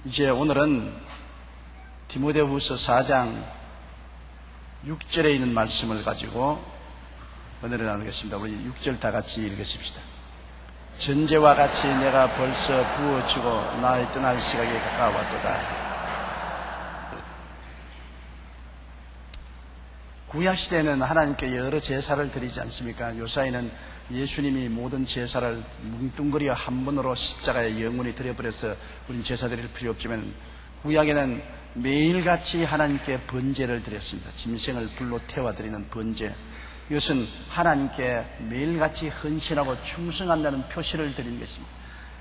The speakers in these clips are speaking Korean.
이제 오늘은 디모데후서 4장 6절에 있는 말씀을 가지고 은혜를 나누겠습니다. 우리 6절 다 같이 읽으십시다. 전제와 같이 내가 벌써 부어지고 나의 떠날 시각이 가까웠도다. 구약시대에는 하나님께 여러 제사를 드리지 않습니까? 요사이는 예수님이 모든 제사를 뭉뚱그려 한 번으로 십자가에 영원히 드려버려서 우린 제사 드릴 필요 없지만, 구약에는 매일같이 하나님께 번제를 드렸습니다. 짐승을 불로 태워드리는 번제. 이것은 하나님께 매일같이 헌신하고 충성한다는 표시를 드리는 것입니다.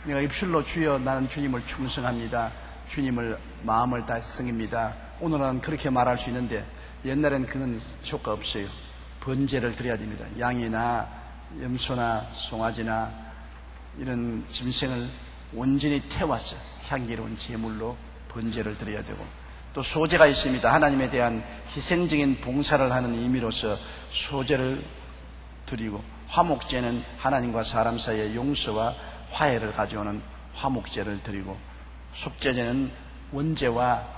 내가 입술로 주여 나는 주님을 충성합니다, 주님을 마음을 다해 섬깁니다, 오늘은 그렇게 말할 수 있는데, 옛날엔 그건 효과 없어요. 번제를 드려야 됩니다. 양이나 염소나 송아지나 이런 짐승을 온전히 태워서 향기로운 제물로 번제를 드려야 되고, 또 소제가 있습니다. 하나님에 대한 희생적인 봉사를 하는 의미로서 소제를 드리고, 화목제는 하나님과 사람 사이의 용서와 화해를 가져오는 화목제를 드리고, 속죄제는 원죄와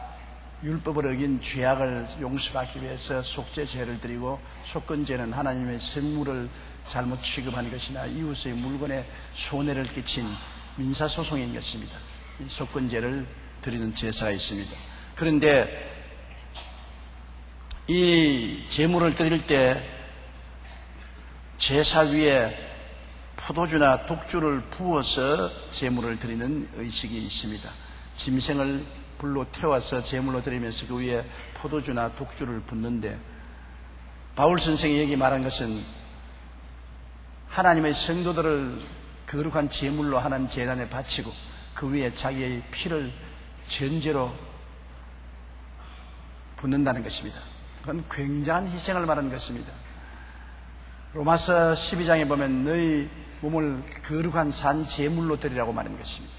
율법을 어긴 죄악을 용서받기 위해서 속죄제를 드리고, 속건제는 하나님의 성물을 잘못 취급한 것이나 이웃의 물건에 손해를 끼친 민사소송인 것입니다. 이 속건제를 드리는 제사가 있습니다. 그런데 이 제물을 드릴 때 제사 위에 포도주나 독주를 부어서 제물을 드리는 의식이 있습니다. 짐승을 불로 태워서 제물로 드리면서 그 위에 포도주나 독주를 붓는데, 바울 선생이 여기 말한 것은 하나님의 성도들을 거룩한 제물로 하나님 제단에 바치고 그 위에 자기의 피를 전제로 붓는다는 것입니다. 그건 굉장한 희생을 말하는 것입니다. 로마서 12장에 보면 너희 몸을 거룩한 산 제물로 드리라고 말하는 것입니다.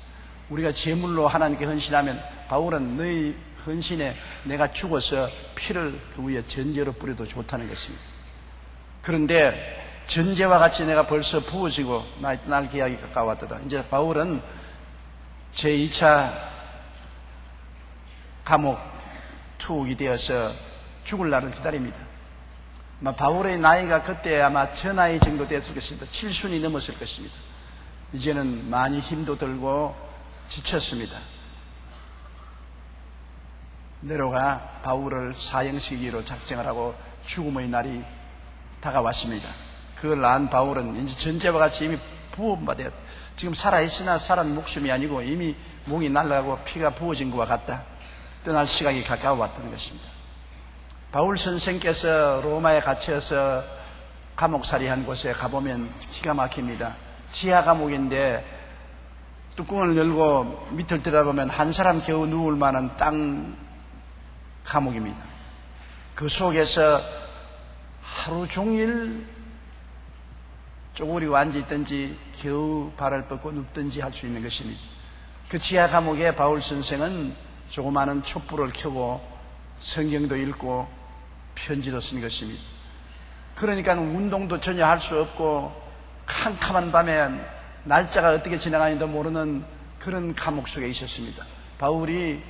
우리가 제물로 하나님께 헌신하면, 바울은 너희 헌신에 내가 죽어서 피를 그 위에 전제로 뿌려도 좋다는 것입니다. 그런데 전제와 같이 내가 벌써 부어지고 나의 떠날 기약이 가까웠다. 이제 바울은 제2차 감옥 투옥이 되어서 죽을 날을 기다립니다. 아마 바울의 나이가 그때 아마 저 나이 정도 됐을 것입니다. 7순이 넘었을 것입니다. 이제는 많이 힘도 들고 지쳤습니다. 네로가 바울을 사형시키기로 작정을 하고 죽음의 날이 다가왔습니다. 그걸 안 바울은 이제 전제와 같이 이미 부어받아야, 지금 살아있으나 살은 목숨이 아니고 이미 목이 날아가고 피가 부어진 것과 같다. 떠날 시각이 가까워왔다는 것입니다. 바울 선생께서 로마에 갇혀서 감옥살이한 곳에 가보면 기가 막힙니다. 지하 감옥인데 뚜껑을 열고 밑을 들여다보면 한 사람 겨우 누울 만한 땅 감옥입니다. 그 속에서 하루 종일 쪼그리고 앉아있든지 겨우 발을 뻗고 눕든지 할 수 있는 것입니다. 그 지하 감옥에 바울 선생은 조그마한 촛불을 켜고 성경도 읽고 편지도 쓴 것입니다. 그러니까 운동도 전혀 할 수 없고 캄캄한 밤에 날짜가 어떻게 지나가는지도 모르는 그런 감옥 속에 있었습니다. 바울이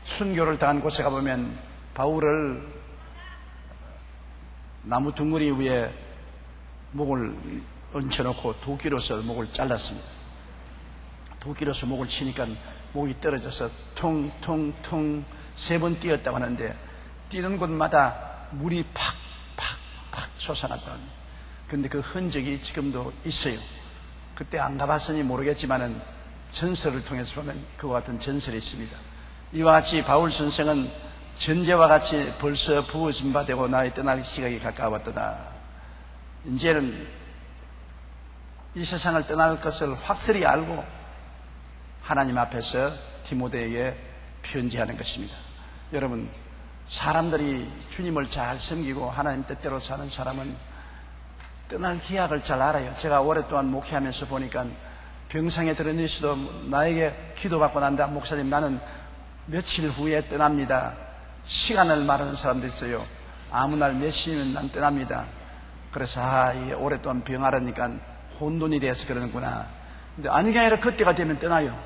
순교를 당한 곳에 가보면 바울을 나무 둥그리 위에 목을 얹혀놓고 도끼로서 목을 잘랐습니다. 도끼로서 목을 치니까 목이 떨어져서 퉁퉁퉁 3번 뛰었다고 하는데, 뛰는 곳마다 물이 팍팍팍 솟아났다고 합니다. 그런데 그 흔적이 지금도 있어요. 그때 안 가봤으니 모르겠지만은 전설을 통해서 보면 그와 같은 전설이 있습니다. 이와 같이 바울 선생은 전제와 같이 벌써 부어진 바 되고 나의 떠날 시각이 가까웠도다. 이제는 이 세상을 떠날 것을 확실히 알고 하나님 앞에서 디모데에게 편지하는 것입니다. 여러분, 사람들이 주님을 잘 섬기고 하나님 뜻대로 사는 사람은 떠날 기약을 잘 알아요. 제가 오랫동안 목회하면서 보니까 병상에 들어있어도 나에게 기도받고 난 다음, 목사님 나는 며칠 후에 떠납니다, 시간을 말하는 사람도 있어요. 아무 날 몇 시면 난 떠납니다. 그래서 오랫동안 병하라니까 혼돈이 돼서 그러는구나. 근데 아닌 게 아니라 그때가 되면 떠나요.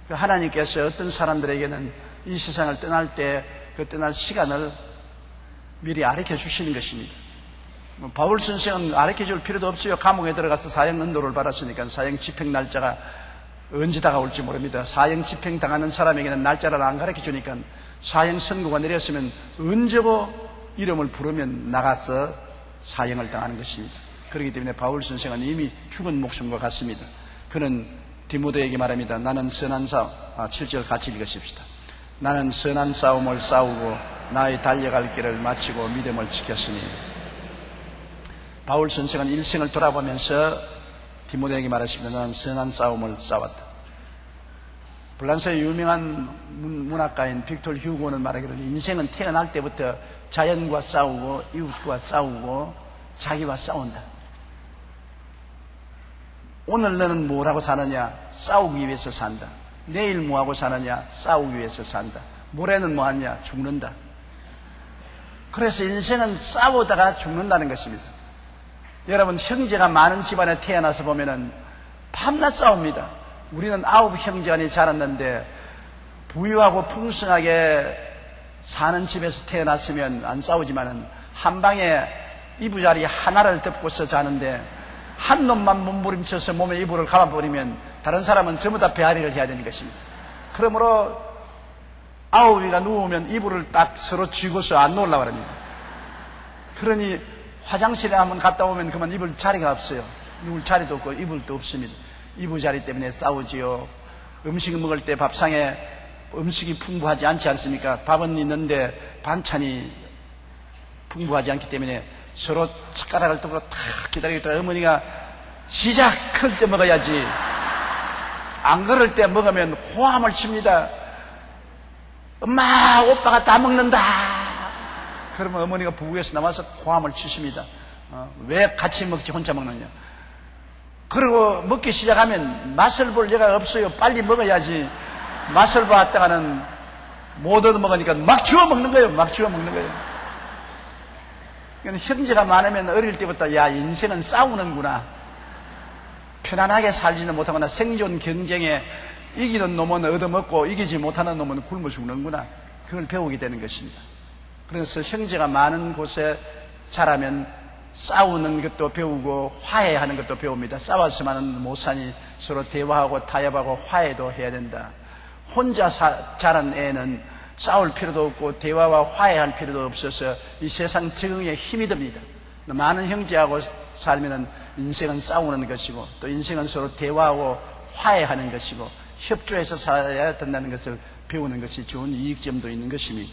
하나님께서 어떤 사람들에게는 이 세상을 떠날 때 그 떠날 시간을 미리 알려 주시는 것입니다. 바울 선생은 알려 줄 필요도 없어요. 감옥에 들어가서 사형 연도를 받았으니까 사형 집행 날짜가 언제 다가올지 모릅니다. 사형 집행 당하는 사람에게는 날짜를 안 가르쳐 주니까 사형 선고가 내렸으면 언제고 이름을 부르면 나가서 사형을 당하는 것입니다. 그렇기 때문에 바울 선생은 이미 죽은 목숨과 같습니다. 그는 디모데에게 말합니다. 나는 선한 싸움, 7절 같이 읽으십시다. 나는 선한 싸움을 싸우고 나의 달려갈 길을 마치고 믿음을 지켰으니. 바울 선생은 일생을 돌아보면서 디모데에게 말했습니다. 나는 선한 싸움을 싸웠다. 프랑스의 유명한 문학가인 빅토르 휴고는 말하기를 인생은 태어날 때부터 자연과 싸우고 이웃과 싸우고 자기와 싸운다. 오늘 너는 뭐라고 사느냐? 싸우기 위해서 산다. 내일 뭐하고 사느냐? 싸우기 위해서 산다. 모레는 뭐하냐? 죽는다. 그래서 인생은 싸우다가 죽는다는 것입니다. 여러분, 형제가 많은 집안에 태어나서 보면은 밤낮 싸웁니다. 우리는 9 형제간이 자랐는데 부유하고 풍성하게 사는 집에서 태어났으면 안 싸우지만은 한 방에 이부자리 하나를 덮고서 자는데 한 놈만 몸부림쳐서 몸에 이불을 감아버리면 다른 사람은 전부 다 배앓이를 해야 되는 것입니다. 그러므로 9이가 누우면 이불을 딱 서로 쥐고서 안 놓으려고 합니다. 그러니 화장실에 한번 갔다 오면 그만 이불 자리가 없어요. 누울 자리도 없고 이불도 없습니다. 이부자리 때문에 싸우지요. 음식 먹을 때 밥상에 음식이 풍부하지 않지 않습니까? 밥은 있는데 반찬이 풍부하지 않기 때문에 서로 숟가락을 두고 탁 기다리고 있다가 어머니가 시작할 때 먹어야지 안 그럴 때 먹으면 고함을 칩니다. 엄마, 오빠가 다 먹는다. 그러면 어머니가 부엌에서 나와서 고함을 치십니다. 왜 같이 먹지 혼자 먹느냐. 그리고 먹기 시작하면 맛을 볼 여가 없어요. 빨리 먹어야지. 맛을 봤다가는 못 얻어먹으니까 막 주워 먹는 거예요. 막 주워 먹는 거예요. 형제가 많으면 어릴 때부터 야, 인생은 싸우는구나. 편안하게 살지는 못하거나 생존 경쟁에 이기는 놈은 얻어먹고 이기지 못하는 놈은 굶어 죽는구나. 그걸 배우게 되는 것입니다. 그래서 형제가 많은 곳에 자라면 싸우는 것도 배우고 화해하는 것도 배웁니다. 싸웠으면 못 사니 서로 대화하고 타협하고 화해도 해야 된다. 혼자 자란 애는 싸울 필요도 없고 대화와 화해할 필요도 없어서 이 세상 적응에 힘이 듭니다. 많은 형제하고 살면 인생은 싸우는 것이고 또 인생은 서로 대화하고 화해하는 것이고 협조해서 살아야 된다는 것을 배우는 것이 좋은 이익점도 있는 것입니다.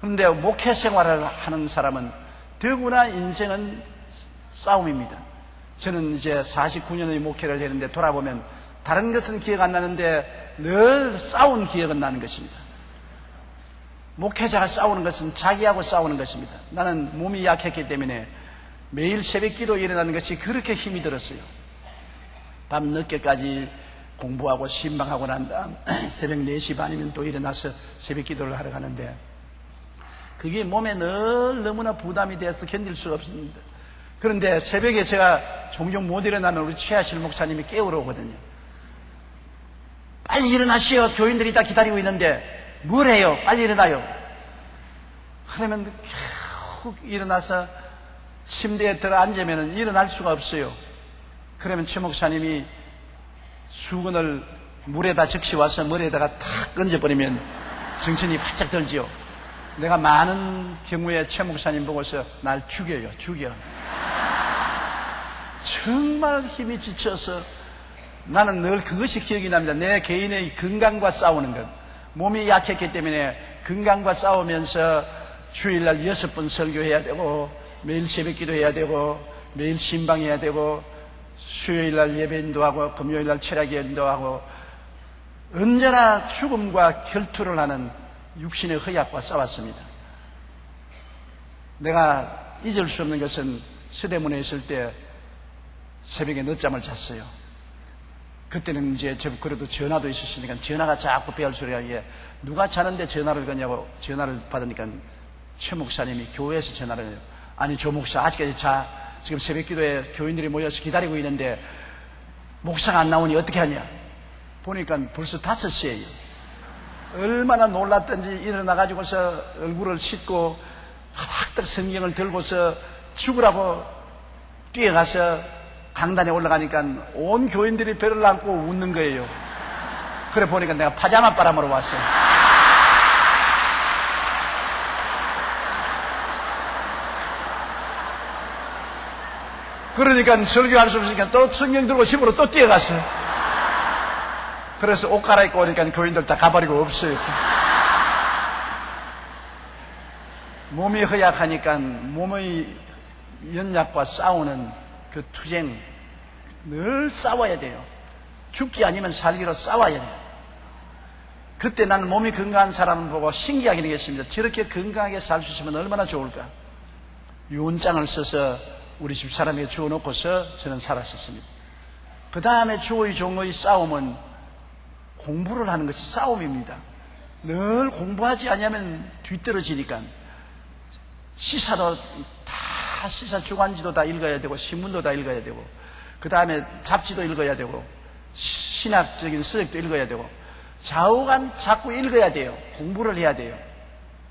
그런데 목회 생활을 하는 사람은 더구나 인생은 싸움입니다. 저는 이제 49년의 목회를 했는데 돌아보면 다른 것은 기억 안 나는데 늘 싸운 기억은 나는 것입니다. 목회자가 싸우는 것은 자기하고 싸우는 것입니다. 나는 몸이 약했기 때문에 매일 새벽 기도에 일어나는 것이 그렇게 힘이 들었어요. 밤 늦게까지 공부하고 신방하고 난 다음 새벽 4시 반이면 또 일어나서 새벽 기도를 하러 가는데 그게 몸에 늘 너무나 부담이 돼서 견딜 수가 없습니다. 그런데 새벽에 제가 종종 못 일어나면 우리 최하실 목사님이 깨우러 오거든요. 빨리 일어나시오. 교인들이 다 기다리고 있는데 뭘 해요? 빨리 일어나요. 그러면 계속 일어나서 침대에 들어 앉으면 일어날 수가 없어요. 그러면 최 목사님이 수건을 물에다 적시 와서 머리에다가 탁 얹어버리면 정신이 바짝 들지요. 내가 많은 경우에 최 목사님 보고서 날 죽여요. 죽여. 정말 힘이 지쳐서 나는 늘 그것이 기억이 납니다. 내 개인의 건강과 싸우는 것. 몸이 약했기 때문에 건강과 싸우면서 주일날 6번 설교해야 되고 매일 새벽 기도해야 되고 매일 신방해야 되고 수요일날 예배인도 하고 금요일날 철학인도 하고 언제나 죽음과 결투를 하는 육신의 허약과 싸웠습니다. 내가 잊을 수 없는 것은 서대문에 있을 때 새벽에 늦잠을 잤어요. 그때는 이제 그래도 전화도 있었으니까 전화가 자꾸 배울 소리가 이게 누가 자는데 전화를 거냐고 전화를 받으니까 최 목사님이 교회에서 전화를 해요. 아니 조 목사 아직까지 지금 새벽 기도에 교인들이 모여서 기다리고 있는데 목사가 안 나오니 어떻게 하냐. 보니까 벌써 5시예요. 얼마나 놀랐던지 일어나가지고서 얼굴을 씻고 하닥닥 성경을 들고서 죽으라고 뛰어가서 강단에 올라가니까 온 교인들이 배를 안고 웃는 거예요. 그래 보니까 내가 파자마 바람으로 왔어요. 그러니까 설교할 수 없으니까 또 성경 들고 집으로 또 뛰어갔어요. 그래서 옷 갈아입고 오니까 교인들 다 가버리고 없어요. 몸이 허약하니까 몸의 연약과 싸우는 그 투쟁, 늘 싸워야 돼요. 죽기 아니면 살기로 싸워야 돼요. 그때 나는 몸이 건강한 사람을 보고 신기하게 느꼈습니다. 저렇게 건강하게 살 수 있으면 얼마나 좋을까. 유언장을 써서 우리 집 사람에게 주워놓고서 저는 살았었습니다. 그 다음에 주의 종의 싸움은 공부를 하는 것이 싸움입니다. 늘 공부하지 않으면 뒤떨어지니까 시사도 다 시사 주간지도 다 읽어야 되고 신문도 다 읽어야 되고 그 다음에 잡지도 읽어야 되고 신학적인 서적도 읽어야 되고 좌우간 자꾸 읽어야 돼요. 공부를 해야 돼요.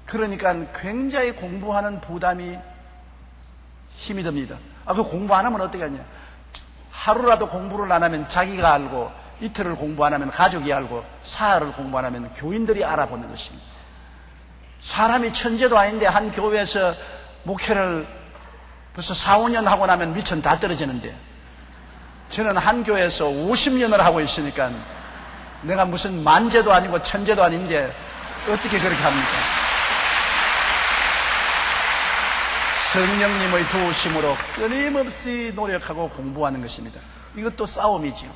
그러니까 굉장히 공부하는 부담이 힘이 듭니다. 그 공부 안 하면 어떻게 하냐. 하루라도 공부를 안 하면 자기가 알고 이틀을 공부 안 하면 가족이 알고 사흘을 공부 안 하면 교인들이 알아보는 것입니다. 사람이 천재도 아닌데 한 교회에서 목회를 벌써 4, 5년 하고 나면 미천 다 떨어지는데 저는 한 교회에서 50년을 하고 있으니까 내가 무슨 만재도 아니고 천재도 아닌데 어떻게 그렇게 합니까? 성령님의 도우심으로 끊임없이 노력하고 공부하는 것입니다. 이것도 싸움이지요.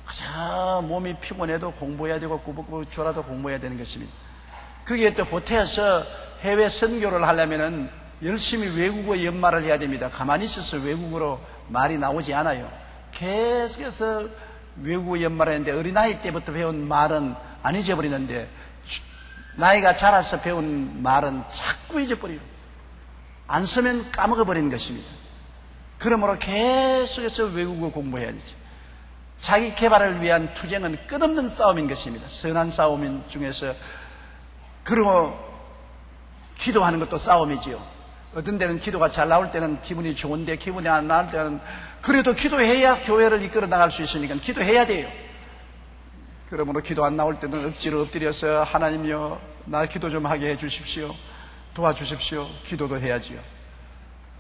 가장 몸이 피곤해도 공부해야 되고 꾸벅꾸벅 졸아도 공부해야 되는 것입니다. 그게 또 보태어서 해외 선교를 하려면은 열심히 외국어 연말을 해야 됩니다. 가만히 있어서 외국어로 말이 나오지 않아요. 계속해서 외국어 연말을 했는데 어린아이 때부터 배운 말은 안 잊어버리는데 나이가 자라서 배운 말은 자꾸 잊어버려요. 안 쓰면 까먹어버리는 것입니다. 그러므로 계속해서 외국어 공부해야 되죠. 자기 개발을 위한 투쟁은 끝없는 싸움인 것입니다. 선한 싸움 중에서. 그리고 기도하는 것도 싸움이지요. 어떤 때는 기도가 잘 나올 때는 기분이 좋은데 기분이 안 나올 때는 그래도 기도해야 교회를 이끌어 나갈 수 있으니까 기도해야 돼요. 그러므로 기도 안 나올 때는 억지로 엎드려서 하나님이여 나 기도 좀 하게 해 주십시오. 도와주십시오. 기도도 해야지요.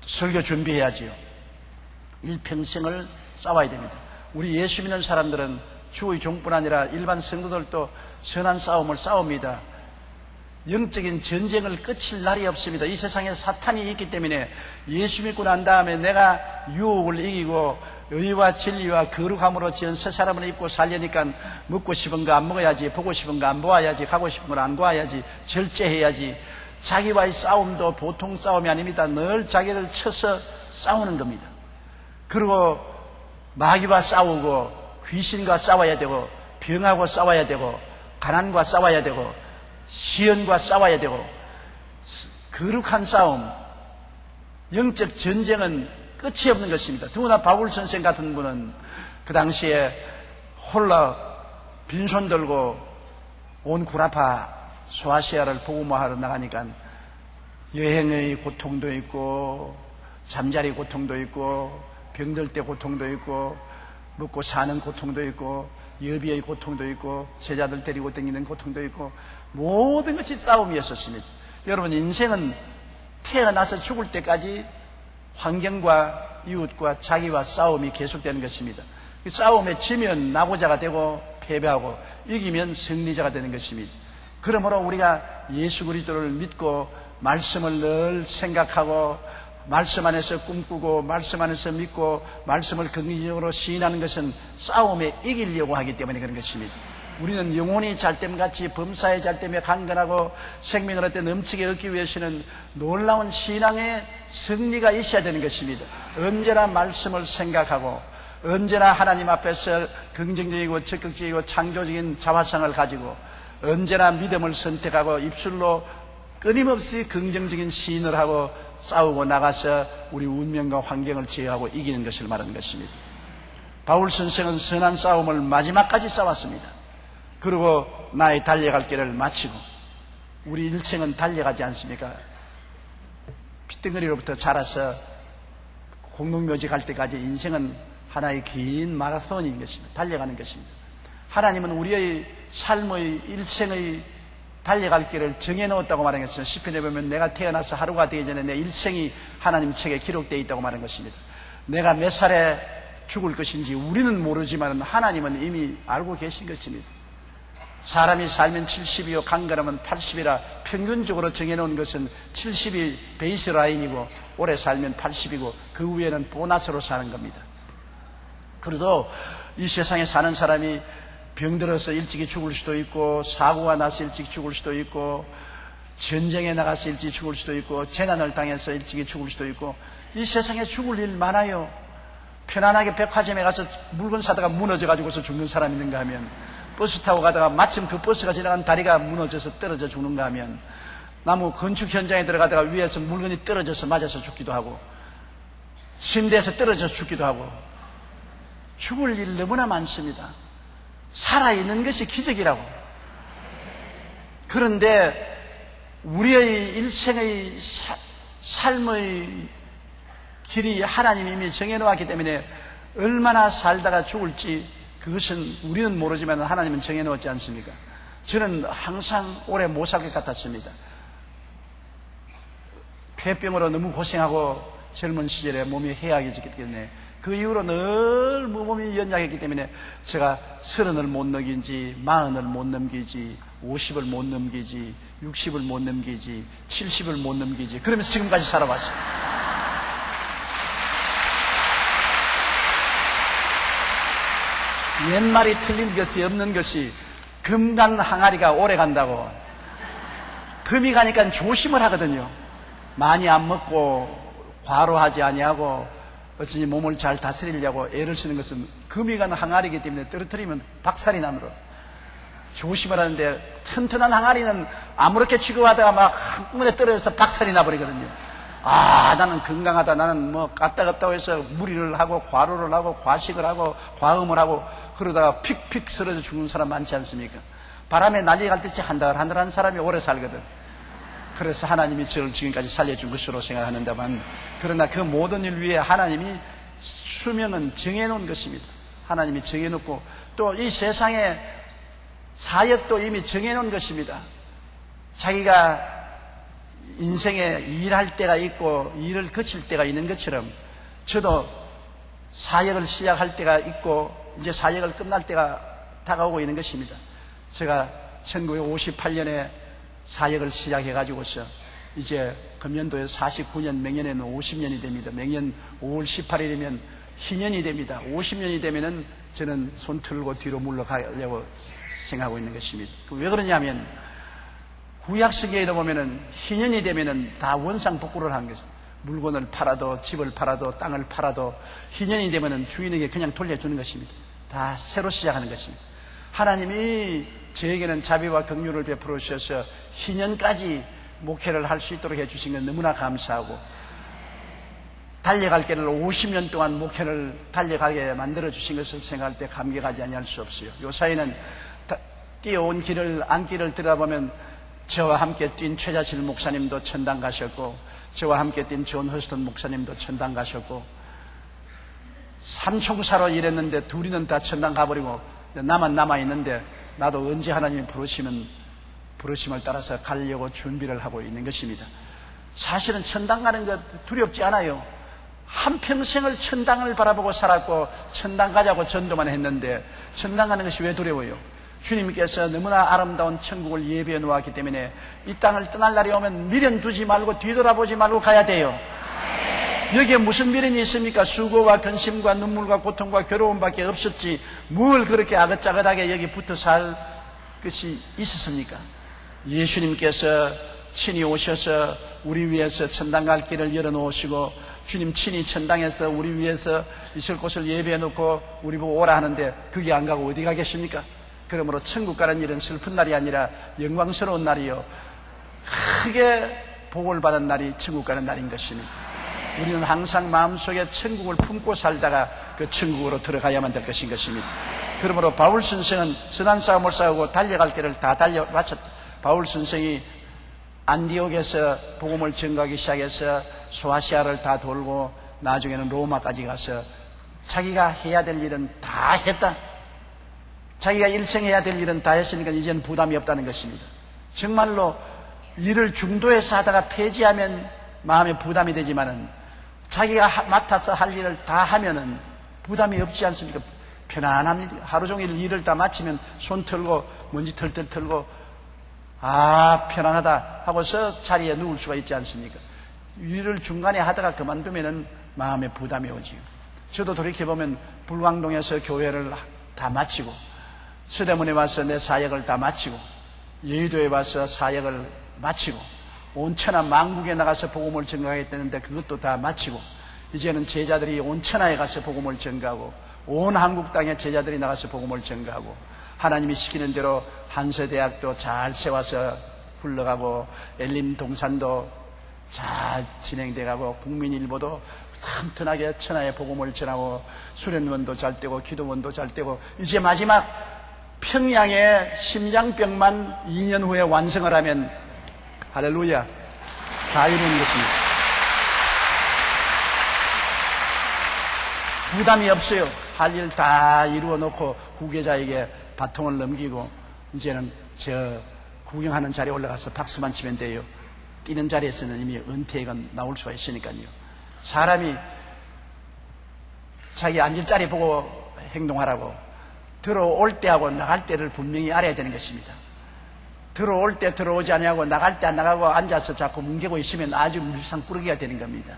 설교 준비해야지요. 일평생을 싸워야 됩니다. 우리 예수 믿는 사람들은 주의 종뿐 아니라 일반 성도들도 선한 싸움을 싸웁니다. 영적인 전쟁을 끝일 날이 없습니다. 이 세상에 사탄이 있기 때문에 예수 믿고 난 다음에 내가 유혹을 이기고 의와 진리와 거룩함으로 지은 새 사람을 입고 살려니까 먹고 싶은 거 안 먹어야지, 보고 싶은 거 안 보아야지, 가고 싶은 걸 안 가야지, 절제해야지. 자기와의 싸움도 보통 싸움이 아닙니다. 늘 자기를 쳐서 싸우는 겁니다. 그리고 마귀와 싸우고 귀신과 싸워야 되고 병하고 싸워야 되고 가난과 싸워야 되고 시련과 싸워야 되고 거룩한 싸움, 영적 전쟁은 끝이 없는 것입니다. 더구나 바울 선생 같은 분은 그 당시에 홀라 빈손 들고 온 구라파 소아시아를 복음화하러 나가니까 여행의 고통도 있고 잠자리 고통도 있고 병들 때 고통도 있고 먹고 사는 고통도 있고 여비의 고통도 있고 제자들 데리고 다니는 고통도 있고 모든 것이 싸움이었었습니다. 여러분 인생은 태어나서 죽을 때까지 환경과 이웃과 자기와 싸움이 계속되는 것입니다. 그 싸움에 지면 낙오자가 되고 패배하고 이기면 승리자가 되는 것입니다. 그러므로 우리가 예수 그리스도를 믿고 말씀을 늘 생각하고 말씀 안에서 꿈꾸고 말씀 안에서 믿고 말씀을 긍정적으로 시인하는 것은 싸움에 이기려고 하기 때문에 그런 것입니다. 우리는 영혼이 잘됨같이 범사의 잘됨에 강건하고 생명을 얻되 넘치게 얻기 위해서는 놀라운 신앙의 승리가 있어야 되는 것입니다. 언제나 말씀을 생각하고 언제나 하나님 앞에서 긍정적이고 적극적이고 창조적인 자화상을 가지고 언제나 믿음을 선택하고 입술로 끊임없이 긍정적인 시인을 하고 싸우고 나가서 우리 운명과 환경을 제어하고 이기는 것을 말하는 것입니다. 바울 선생은 선한 싸움을 마지막까지 싸웠습니다. 그리고 나의 달려갈 길을 마치고, 우리 일생은 달려가지 않습니까? 핏덩어리로부터 자라서 공동묘지 갈 때까지 인생은 하나의 긴 마라톤인 것입니다. 달려가는 것입니다. 하나님은 우리의 삶의 일생의 달려갈 길을 정해놓았다고 말한 것은 시편에 보면 내가 태어나서 하루가 되기 전에 내 일생이 하나님 책에 기록되어 있다고 말한 것입니다. 내가 몇 살에 죽을 것인지 우리는 모르지만 하나님은 이미 알고 계신 것입니다. 사람이 살면 70이요 강건하면 80이라 평균적으로 정해놓은 것은 70이 베이스라인이고 오래 살면 80이고 그 위에는 보너스로 사는 겁니다. 그래도 이 세상에 사는 사람이 병들어서 일찍이 죽을 수도 있고, 사고가 나서 일찍 죽을 수도 있고, 전쟁에 나가서 일찍 죽을 수도 있고, 재난을 당해서 일찍이 죽을 수도 있고, 이 세상에 죽을 일 많아요. 편안하게 백화점에 가서 물건 사다가 무너져가지고서 죽는 사람 있는가 하면, 버스 타고 가다가 마침 그 버스가 지나간 다리가 무너져서 떨어져 죽는가 하면, 나무 건축 현장에 들어가다가 위에서 물건이 떨어져서 맞아서 죽기도 하고, 침대에서 떨어져서 죽기도 하고, 죽을 일 너무나 많습니다. 살아있는 것이 기적이라고. 그런데 우리의 일생의 삶의 길이 하나님이 이미 정해놓았기 때문에 얼마나 살다가 죽을지 그것은 우리는 모르지만 하나님은 정해놓았지 않습니까? 저는 항상 오래 못 살 것 같았습니다. 폐병으로 너무 고생하고 젊은 시절에 몸이 해약해졌기 때문에 그 이후로 늘 몸이 연약했기 때문에 제가 30을 못 넘기지, 40을 못 넘기지, 50을 못 넘기지, 60을 못 넘기지, 70을 못 넘기지, 그러면서 지금까지 살아왔어요. 옛말이 틀린 것이 없는 것이 금 간 항아리가 오래 간다고. 금이 가니까 조심을 하거든요. 많이 안 먹고 과로하지 아니하고 어쩌니 몸을 잘 다스리려고 애를 쓰는 것은 금이 간 항아리이기 때문에 떨어뜨리면 박살이 나므로 조심을 하는데, 튼튼한 항아리는 아무렇게 취급하다가 막 한꺼번에 떨어져서 박살이 나버리거든요. 아, 나는 건강하다, 나는 뭐 까딱없다고 해서 무리를 하고 과로를 하고 과식을 하고 과음을 하고 그러다가 픽픽 쓰러져 죽는 사람 많지 않습니까? 바람에 날려갈 듯이 한달한달한 사람이 오래 살거든. 그래서 하나님이 저를 지금까지 살려준 것으로 생각하는다만, 그러나 그 모든 일 위에 하나님이 수명은 정해놓은 것입니다. 하나님이 정해놓고 또 이 세상의 사역도 이미 정해놓은 것입니다. 자기가 인생에 일할 때가 있고 일을 거칠 때가 있는 것처럼 저도 사역을 시작할 때가 있고 이제 사역을 끝날 때가 다가오고 있는 것입니다. 제가 1958년에 사역을 시작해가지고서 이제 금년도에 49년, 맹년에는 50년이 됩니다. 맹년 5월 18일이면 희년이 됩니다. 50년이 되면은 저는 손 틀고 뒤로 물러가려고 생각하고 있는 것입니다. 왜 그러냐면 구약시기에도 보면은 희년이 되면은 다 원상복구를 하는 것입니다. 물건을 팔아도 집을 팔아도 땅을 팔아도 희년이 되면은 주인에게 그냥 돌려주는 것입니다. 다 새로 시작하는 것입니다. 하나님이 저에게는 자비와 긍휼을 베풀어 주셔서 희년까지 목회를 할 수 있도록 해주신 건 너무나 감사하고, 달려갈 길을 50년 동안 목회를 달려가게 만들어 주신 것을 생각할 때 감격하지 아니할 수 없어요. 요사이는 뛰어온 길을 안길을 들여다보면 저와 함께 뛴 최자실 목사님도 천당 가셨고, 저와 함께 뛴 존 허스턴 목사님도 천당 가셨고, 삼총사로 일했는데 둘이는 다 천당 가버리고 나만 남아있는데, 나도 언제 하나님이 부르시면 부르심을 따라서 가려고 준비를 하고 있는 것입니다. 사실은 천당 가는 것 두렵지 않아요. 한평생을 천당을 바라보고 살았고 천당 가자고 전도만 했는데 천당 가는 것이 왜 두려워요? 주님께서 너무나 아름다운 천국을 예비해 놓았기 때문에 이 땅을 떠날 날이 오면 미련 두지 말고 뒤돌아보지 말고 가야 돼요. 여기에 무슨 미련이 있습니까? 수고와 근심과 눈물과 고통과 괴로움밖에 없었지 뭘 그렇게 아긋자긋하게 여기 붙어 살 것이 있었습니까? 예수님께서 친히 오셔서 우리 위해서 천당 갈 길을 열어놓으시고, 주님 친히 천당에서 우리 위해서 있을 곳을 예비해 놓고 우리 보고 오라 하는데 그게 안 가고 어디 가겠습니까? 그러므로 천국 가는 일은 슬픈 날이 아니라 영광스러운 날이요, 크게 복을 받은 날이 천국 가는 날인 것입니다. 우리는 항상 마음속에 천국을 품고 살다가 그 천국으로 들어가야만 될 것인 것입니다. 그러므로 바울 선생은 선한 싸움을 싸우고 달려갈 길을 다 달려 마쳤다. 바울 선생이 안디옥에서 복음을 전가하기 시작해서 소아시아를 다 돌고 나중에는 로마까지 가서 자기가 해야 될 일은 다 했다. 자기가 일생해야 될 일은 다 했으니까 이제는 부담이 없다는 것입니다. 정말로 일을 중도에서 하다가 폐지하면 마음에 부담이 되지만은 자기가 맡아서 할 일을 다 하면은 부담이 없지 않습니까? 편안합니다. 하루 종일 일을 다 마치면 손 털고 먼지 털털 털고 편안하다 하고서 자리에 누울 수가 있지 않습니까? 일을 중간에 하다가 그만두면은 마음에 부담이 오지요. 저도 돌이켜보면 불광동에서 교회를 다 마치고 서대문에 와서 내 사역을 다 마치고 여의도에 와서 사역을 마치고 온 천하 만국에 나가서 복음을 전가하겠다는데 그것도 다 마치고 이제는 제자들이 온 천하에 가서 복음을 전가하고 온 한국 땅에 제자들이 나가서 복음을 전가하고 하나님이 시키는 대로 한서대학도 잘 세워서 흘러가고 엘림동산도 잘 진행돼가고 국민일보도 튼튼하게 천하에 복음을 전하고 수련원도 잘 되고 기도원도 잘 되고 이제 마지막 평양의 심장병만 2년 후에 완성을 하면 할렐루야 다 이루는 것입니다. 부담이 없어요. 할 일 다 이루어 놓고 후계자에게 바통을 넘기고 이제는 저 구경하는 자리에 올라가서 박수만 치면 돼요. 뛰는 자리에서는 이미 은퇴가 나올 수가 있으니까요. 사람이 자기 앉을 자리 보고 행동하라고 들어올 때하고 나갈 때를 분명히 알아야 되는 것입니다. 들어올 때 들어오지 아니하고 나갈 때 안 나가고 앉아서 자꾸 뭉개고 있으면 아주 물상꾸러기가 되는 겁니다.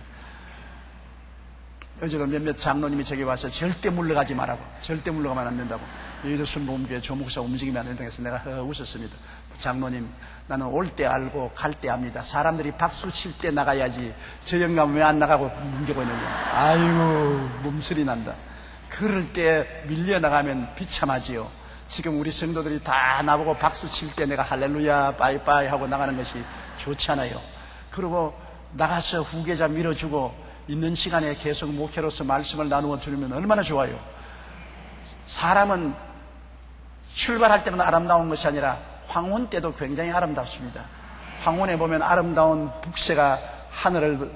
어제도 몇몇 장로님이 저기 와서 절대 물러가지 말라고, 절대 물러가면 안 된다고, 여의도 순복음교회 조목사 움직이면 안 된다고 해서 내가 웃었습니다. 장로님, 나는 올 때 알고 갈 때 압니다. 사람들이 박수 칠 때 나가야지 저 영감 왜 안 나가고 뭉개고 있느냐. 아이고 몸소리 난다. 그럴 때 밀려나가면 비참하지요. 지금 우리 성도들이 다 나보고 박수 칠 때 내가 할렐루야 빠이빠이 하고 나가는 것이 좋지 않아요. 그리고 나가서 후계자 밀어주고 있는 시간에 계속 목회로서 말씀을 나누어 주면 얼마나 좋아요. 사람은 출발할 때만 아름다운 것이 아니라 황혼 때도 굉장히 아름답습니다. 황혼에 보면 아름다운 북새가 하늘을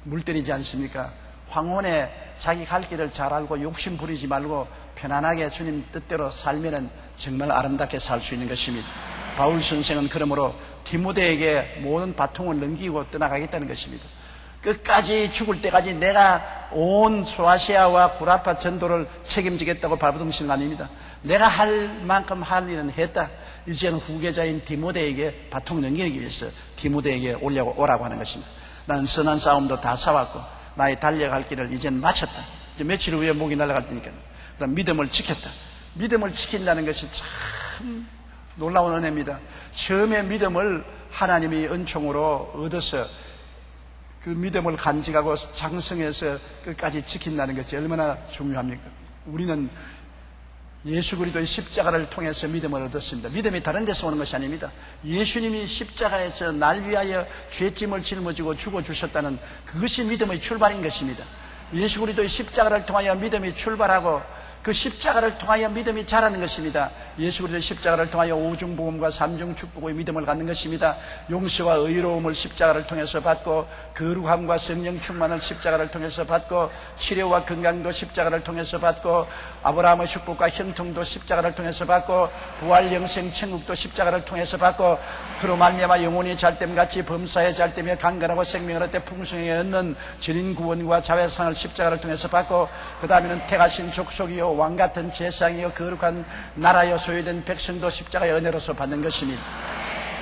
물들이지 않습니까? 황혼에 자기 갈 길을 잘 알고 욕심 부리지 말고 편안하게 주님 뜻대로 살면은 정말 아름답게 살 수 있는 것입니다. 바울 선생은 그러므로 디모데에게 모든 바통을 넘기고 떠나가겠다는 것입니다. 끝까지 죽을 때까지 내가 온 소아시아와 구라파 전도를 책임지겠다고 발버둥치는 거 아닙니다. 내가 할 만큼 할 일은 했다. 이제는 후계자인 디모데에게 바통 넘기기 위해서 디모데에게 오라고 하는 것입니다. 나는 선한 싸움도 다 싸웠고 나의 달려갈 길을 이제는 마쳤다. 이제 며칠 후에 목이 날아갈 테니까. 그다음 믿음을 지켰다. 믿음을 지킨다는 것이 참 놀라운 은혜입니다. 처음에 믿음을 하나님이 은총으로 얻어서 그 믿음을 간직하고 장성해서 끝까지 지킨다는 것이 얼마나 중요합니까? 우리는 예수 그리스도의 십자가를 통해서 믿음을 얻었습니다. 믿음이 다른 데서 오는 것이 아닙니다. 예수님이 십자가에서 날 위하여 죄짐을 짊어지고 죽어주셨다는 그것이 믿음의 출발인 것입니다. 예수 그리스도의 십자가를 통하여 믿음이 출발하고 그 십자가를 통하여 믿음이 자라는 것입니다. 예수 그리스도의 십자가를 통하여 오중복음과 삼중축복의 믿음을 갖는 것입니다. 용서와 의로움을 십자가를 통해서 받고 거룩함과 성령 충만을 십자가를 통해서 받고 치료와 건강도 십자가를 통해서 받고 아브라함의 축복과 형통도 십자가를 통해서 받고 부활 영생 천국도 십자가를 통해서 받고 그로 말미암아 영혼이 잘됨같이 범사에 잘되며 강건하고 생명을 얻되 풍성하게 얻는 전인 구원과 자회상을 십자가를 통해서 받고 그 다음에는 택하신 족속이요 왕같은 제상이요 거룩한 나라여 소유된 백성도 십자가의 은혜로서 받는 것입니다.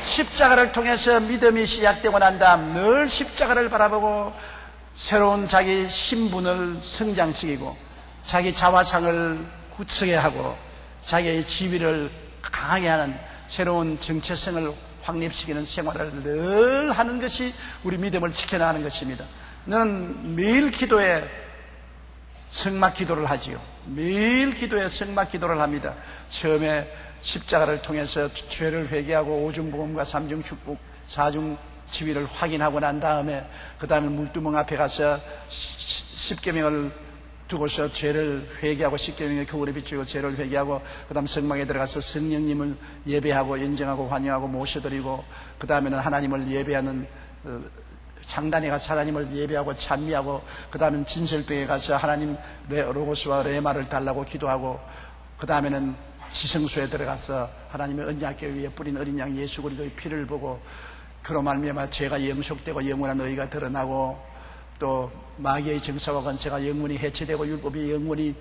십자가를 통해서 믿음이 시작되고 난 다음 늘 십자가를 바라보고 새로운 자기 신분을 성장시키고 자기 자화상을 굳세게 하고 자기의 지위를 강하게 하는 새로운 정체성을 확립시키는 생활을 늘 하는 것이 우리 믿음을 지켜나가는 것입니다. 너는 매일 기도에 성막 기도를 하지요. 매일 기도에 성막 기도를 합니다. 처음에 십자가를 통해서 죄를 회개하고 오중복음과 삼중축복, 사중지위를 확인하고 난 다음에 그 다음에 물두멍 앞에 가서 십계명을 두고서 죄를 회개하고 십계명의 거울에 비추고 죄를 회개하고 그 다음 성막에 들어가서 성령님을 예배하고 인정하고 환영하고 모셔드리고 그 다음에는 하나님을 예배하는 향단에 가서 하나님을 예배하고 찬미하고 그 다음엔 진설병에 가서 하나님 로고스와 레마를 달라고 기도하고 그 다음에는 지성소에 들어가서 하나님의 언약궤 위에 뿌린 어린 양 예수 그리스도의 피를 보고 그로 말미암아 죄가 영속되고 영원한 의가 드러나고 또 마귀의 정사와 권세가 영원히 해체되고 율법이 영원히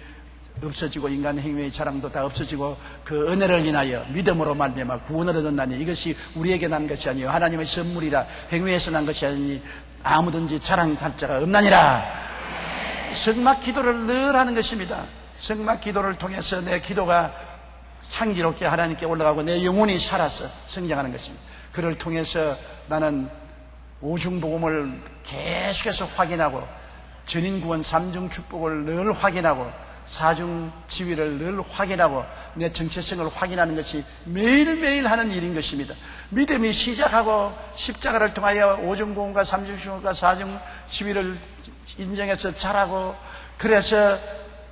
없어지고 인간 행위의 자랑도 다 없어지고 그 은혜를 인하여 믿음으로 말미암아 구원을 얻는다니 이것이 우리에게 난 것이 아니요 하나님의 선물이라 행위에서 난 것이 아니니 아무든지 자랑할 자가 없나니라. 성막 기도를 늘 하는 것입니다. 성막 기도를 통해서 내 기도가 향기롭게 하나님께 올라가고 내 영혼이 살아서 성장하는 것입니다. 그를 통해서 나는 오중복음을 계속해서 확인하고 전인구원 삼중 축복을 늘 확인하고 사중 지위를 늘 확인하고 내 정체성을 확인하는 것이 매일매일 하는 일인 것입니다. 믿음이 시작하고 십자가를 통하여 오중복음과 삼중 축복과 사중 지위를 인정해서 자라고 그래서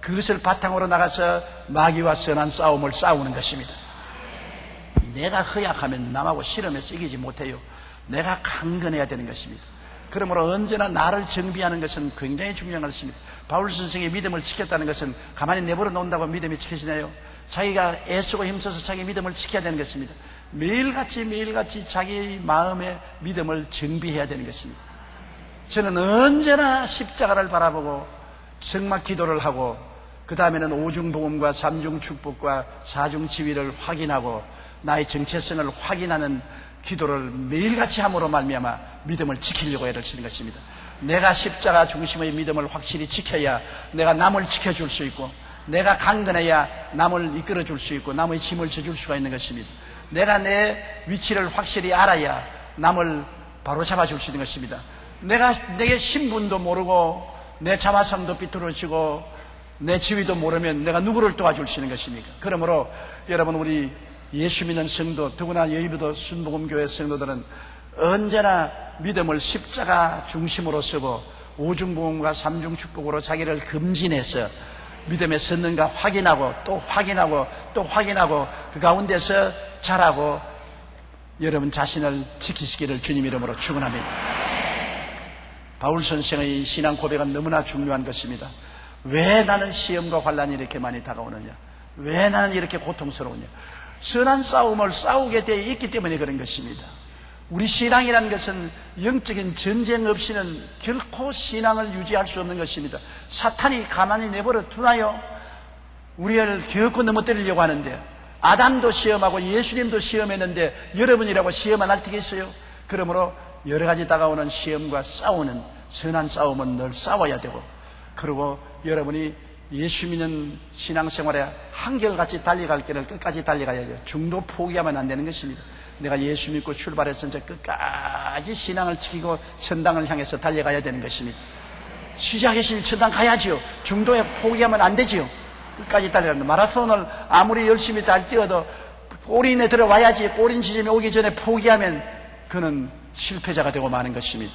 그것을 바탕으로 나가서 마귀와 선한 싸움을 싸우는 것입니다. 내가 허약하면 남하고 실험에서 이기지 못해요. 내가 강건해야 되는 것입니다. 그러므로 언제나 나를 정비하는 것은 굉장히 중요한 것입니다. 바울 선생의 믿음을 지켰다는 것은 가만히 내버려 놓는다고 믿음이 지켜지나요? 자기가 애쓰고 힘써서 자기 믿음을 지켜야 되는 것입니다. 매일같이 자기의 마음의 믿음을 정비해야 되는 것입니다. 저는 언제나 십자가를 바라보고 성막 기도를 하고 그 다음에는 오중복음과 삼중축복과 사중지위를 확인하고 나의 정체성을 확인하는 기도를 매일같이 함으로 말미암아 믿음을 지키려고 애를 쓰는 것입니다. 내가 십자가 중심의 믿음을 확실히 지켜야 내가 남을 지켜줄 수 있고 내가 강건해야 남을 이끌어줄 수 있고 남의 짐을 져줄 수가 있는 것입니다. 내가 내 위치를 확실히 알아야 남을 바로 잡아줄 수 있는 것입니다. 내게 신분도 모르고 내 자화상도 삐뚤어지고 내 지위도 모르면 내가 누구를 도와줄 수 있는 것입니까? 그러므로 여러분 우리 예수 믿는 성도 더구나 여의도 순복음교회 성도들은 언제나 믿음을 십자가 중심으로 쓰고 오중복음과 삼중축복으로 자기를 금진해서 믿음의 선능과 확인하고 또 확인하고 또 확인하고 그 가운데서 자라고 여러분 자신을 지키시기를 주님 이름으로 축원합니다. 바울 선생의 신앙 고백은 너무나 중요한 것입니다. 왜 나는 시험과 환난이 이렇게 많이 다가오느냐? 왜 나는 이렇게 고통스러우냐? 선한 싸움을 싸우게 되어 있기 때문에 그런 것입니다. 우리 신앙이라는 것은 영적인 전쟁 없이는 결코 신앙을 유지할 수 없는 것입니다. 사탄이 가만히 내버려 두나요? 우리를 겨우고 넘어뜨리려고 하는데 아담도 시험하고 예수님도 시험했는데 여러분이라고 시험 안 할 때가 있어요. 그러므로 여러 가지 다가오는 시험과 싸우는 선한 싸움은 늘 싸워야 되고 그리고 여러분이 예수 믿는 신앙생활에 한결같이 달려갈 길을 끝까지 달려가야 돼요. 중도 포기하면 안 되는 것입니다. 내가 예수 믿고 출발해서 이제 끝까지 신앙을 지키고 천당을 향해서 달려가야 되는 것입니다. 시작했으니 천당 가야지요. 중도에 포기하면 안 되지요. 끝까지 달려가는 마라톤을 아무리 열심히 뛰어도 골인에 들어와야지 골인 지점에 오기 전에 포기하면 그는 실패자가 되고 마는 것입니다.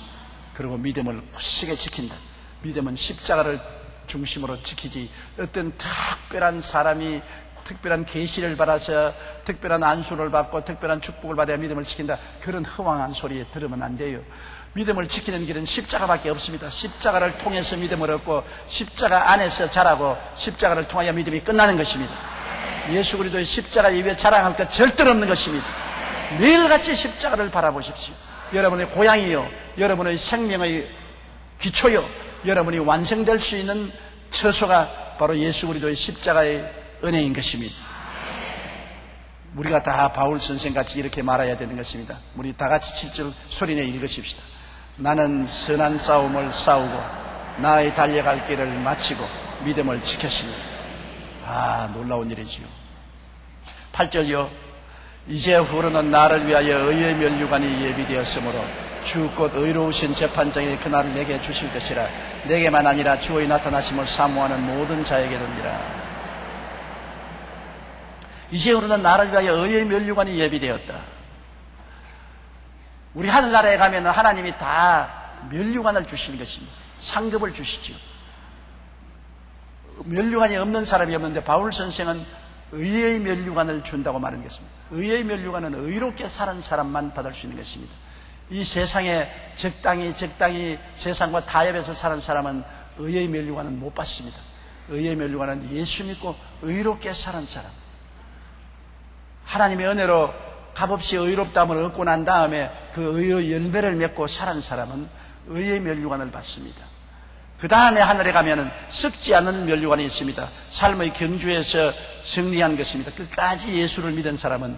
그리고 믿음을 굳세게 지킨다. 믿음은 십자가를 중심으로 지키지 어떤 특별한 사람이 특별한 계시를 받아서 특별한 안수를 받고 특별한 축복을 받아야 믿음을 지킨다. 그런 허황한 소리에 들으면 안 돼요. 믿음을 지키는 길은 십자가밖에 없습니다. 십자가를 통해서 믿음을 얻고 십자가 안에서 자라고 십자가를 통하여 믿음이 끝나는 것입니다. 예수 그리스도의 십자가 이외에 자랑할 것 절대로 없는 것입니다. 매일같이 십자가를 바라보십시오. 여러분의 고향이요, 여러분의 생명의 기초요, 여러분이 완성될 수 있는 처소가 바로 예수 그리스도의 십자가의 은혜인 것입니다. 우리가 다 바울 선생같이 이렇게 말해야 되는 것입니다. 우리 다 같이 7절 소리내 읽으십시다. 나는 선한 싸움을 싸우고 나의 달려갈 길을 마치고 믿음을 지켰습니다. 아, 놀라운 일이지요. 8절이요. 이제 후로는 나를 위하여 의의 면류관이 예비되었으므로 주 곧 의로우신 재판장이 그날을 내게 주실 것이라. 내게만 아니라 주의 나타나심을 사모하는 모든 자에게든지라. 이제후로는 나를 위하여 의의 면류관이 예비되었다. 우리 하늘나라에 가면 하나님이 다 면류관을 주시는 것입니다. 상급을 주시죠. 면류관이 없는 사람이 없는데 바울 선생은 의의 면류관을 준다고 말하는 것입니다. 의의 면류관은 의롭게 사는 사람만 받을 수 있는 것입니다. 이 세상에 적당히 세상과 타협해서 사는 사람은 의의 면류관은 못 받습니다. 의의 면류관은 예수 믿고 의롭게 사는 사람, 하나님의 은혜로 값없이 의롭다함을 얻고 난 다음에 그 의의 열매를 맺고 사는 사람은 의의 면류관을 받습니다. 그 다음에 하늘에 가면은 썩지 않은 면류관이 있습니다. 삶의 경주에서 승리한 것입니다. 끝까지 예수를 믿은 사람은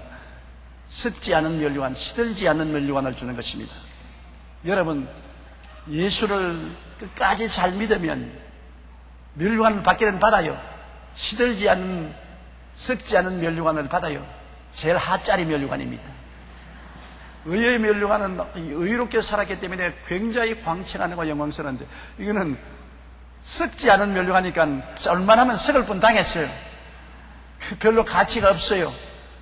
썩지 않은 면류관, 시들지 않는 면류관을 주는 것입니다. 여러분, 예수를 끝까지 잘 믿으면 면류관을 받기는 받아요. 시들지 않은, 썩지 않은 면류관을 받아요. 제일 하짜리 면류관입니다. 의의 면류관은 의롭게 살았기 때문에 굉장히 광채나고 영광스러운데, 이거는 썩지 않은 면류관이니까 얼마나 하면 썩을 뿐 당했어요. 별로 가치가 없어요.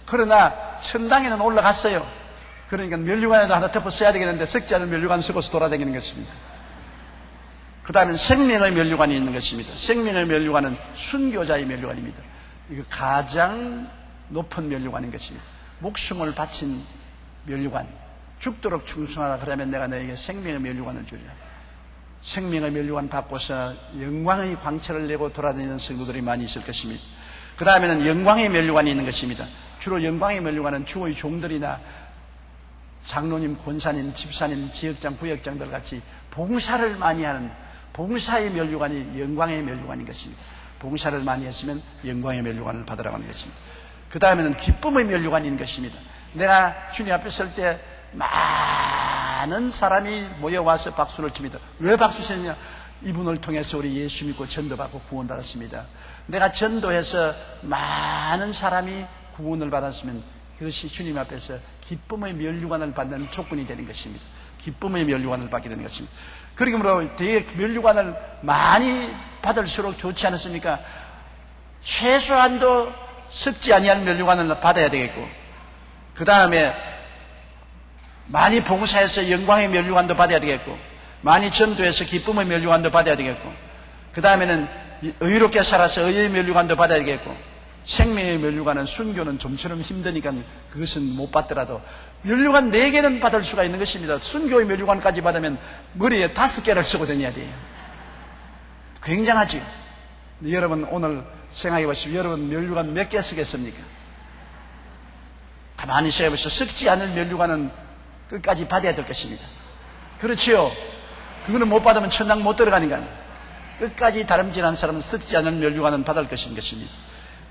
그러나 천당에는 올라갔어요. 그러니까 면류관에도 하나 덮어 써야 되겠는데 썩지 않은 면류관 쓰고서 돌아다니는 것입니다. 그 다음에 생명의 면류관이 있는 것입니다. 생명의 면류관은 순교자의 면류관입니다. 이거 가장 높은 면류관인 것입니다. 목숨을 바친 면류관, 죽도록 충성하라 그러면 내가 너에게 생명의 면류관을 주리라. 생명의 면류관 받고서 영광의 광채를 내고 돌아다니는 성도들이 많이 있을 것입니다. 그 다음에는 영광의 면류관이 있는 것입니다. 주로 영광의 면류관은 주의 종들이나 장로님, 권사님, 집사님, 지역장, 구역장들 같이 봉사를 많이 하는 봉사의 면류관이 영광의 면류관인 것입니다. 봉사를 많이 했으면 영광의 면류관을 받으라고 하는 것입니다. 그 다음에는 기쁨의 면류관이 있는 것입니다. 내가 주님 앞에 설 때 많은 사람이 모여와서 박수를 칩니다. 왜 박수 치느냐? 이분을 통해서 우리 예수 믿고 전도받고 구원받았습니다. 내가 전도해서 많은 사람이 구원을 받았으면 그것이 주님 앞에서 기쁨의 면류관을 받는 조건이 되는 것입니다. 기쁨의 면류관을 받게 되는 것입니다. 그러므로 되게 면류관을 많이 받을수록 좋지 않습니까? 최소한도 썩지 아니할 면류관을 받아야 되겠고, 그 다음에 많이 봉사해서 영광의 면류관도 받아야 되겠고, 많이 전도해서 기쁨의 면류관도 받아야 되겠고, 그 다음에는 의롭게 살아서 의의 면류관도 받아야 되겠고, 생명의 면류관은 순교는 좀처럼 힘드니까 그것은 못 받더라도 면류관 4개는 받을 수가 있는 것입니다. 순교의 면류관까지 받으면 머리에 5개를 쓰고 다녀야 돼요. 굉장하죠. 여러분 오늘 생각해 보십시오. 여러분 면류관 몇 개 쓰겠습니까? 가만히 생각해 보십시오. 썩지 않을 면류관은 끝까지 받아야 될 것입니다. 그렇지요? 그거는 못 받으면 천당 못 들어가니까 끝까지 다름질한 사람은 썩지 않은 면류관은 받을 것인 것입니다.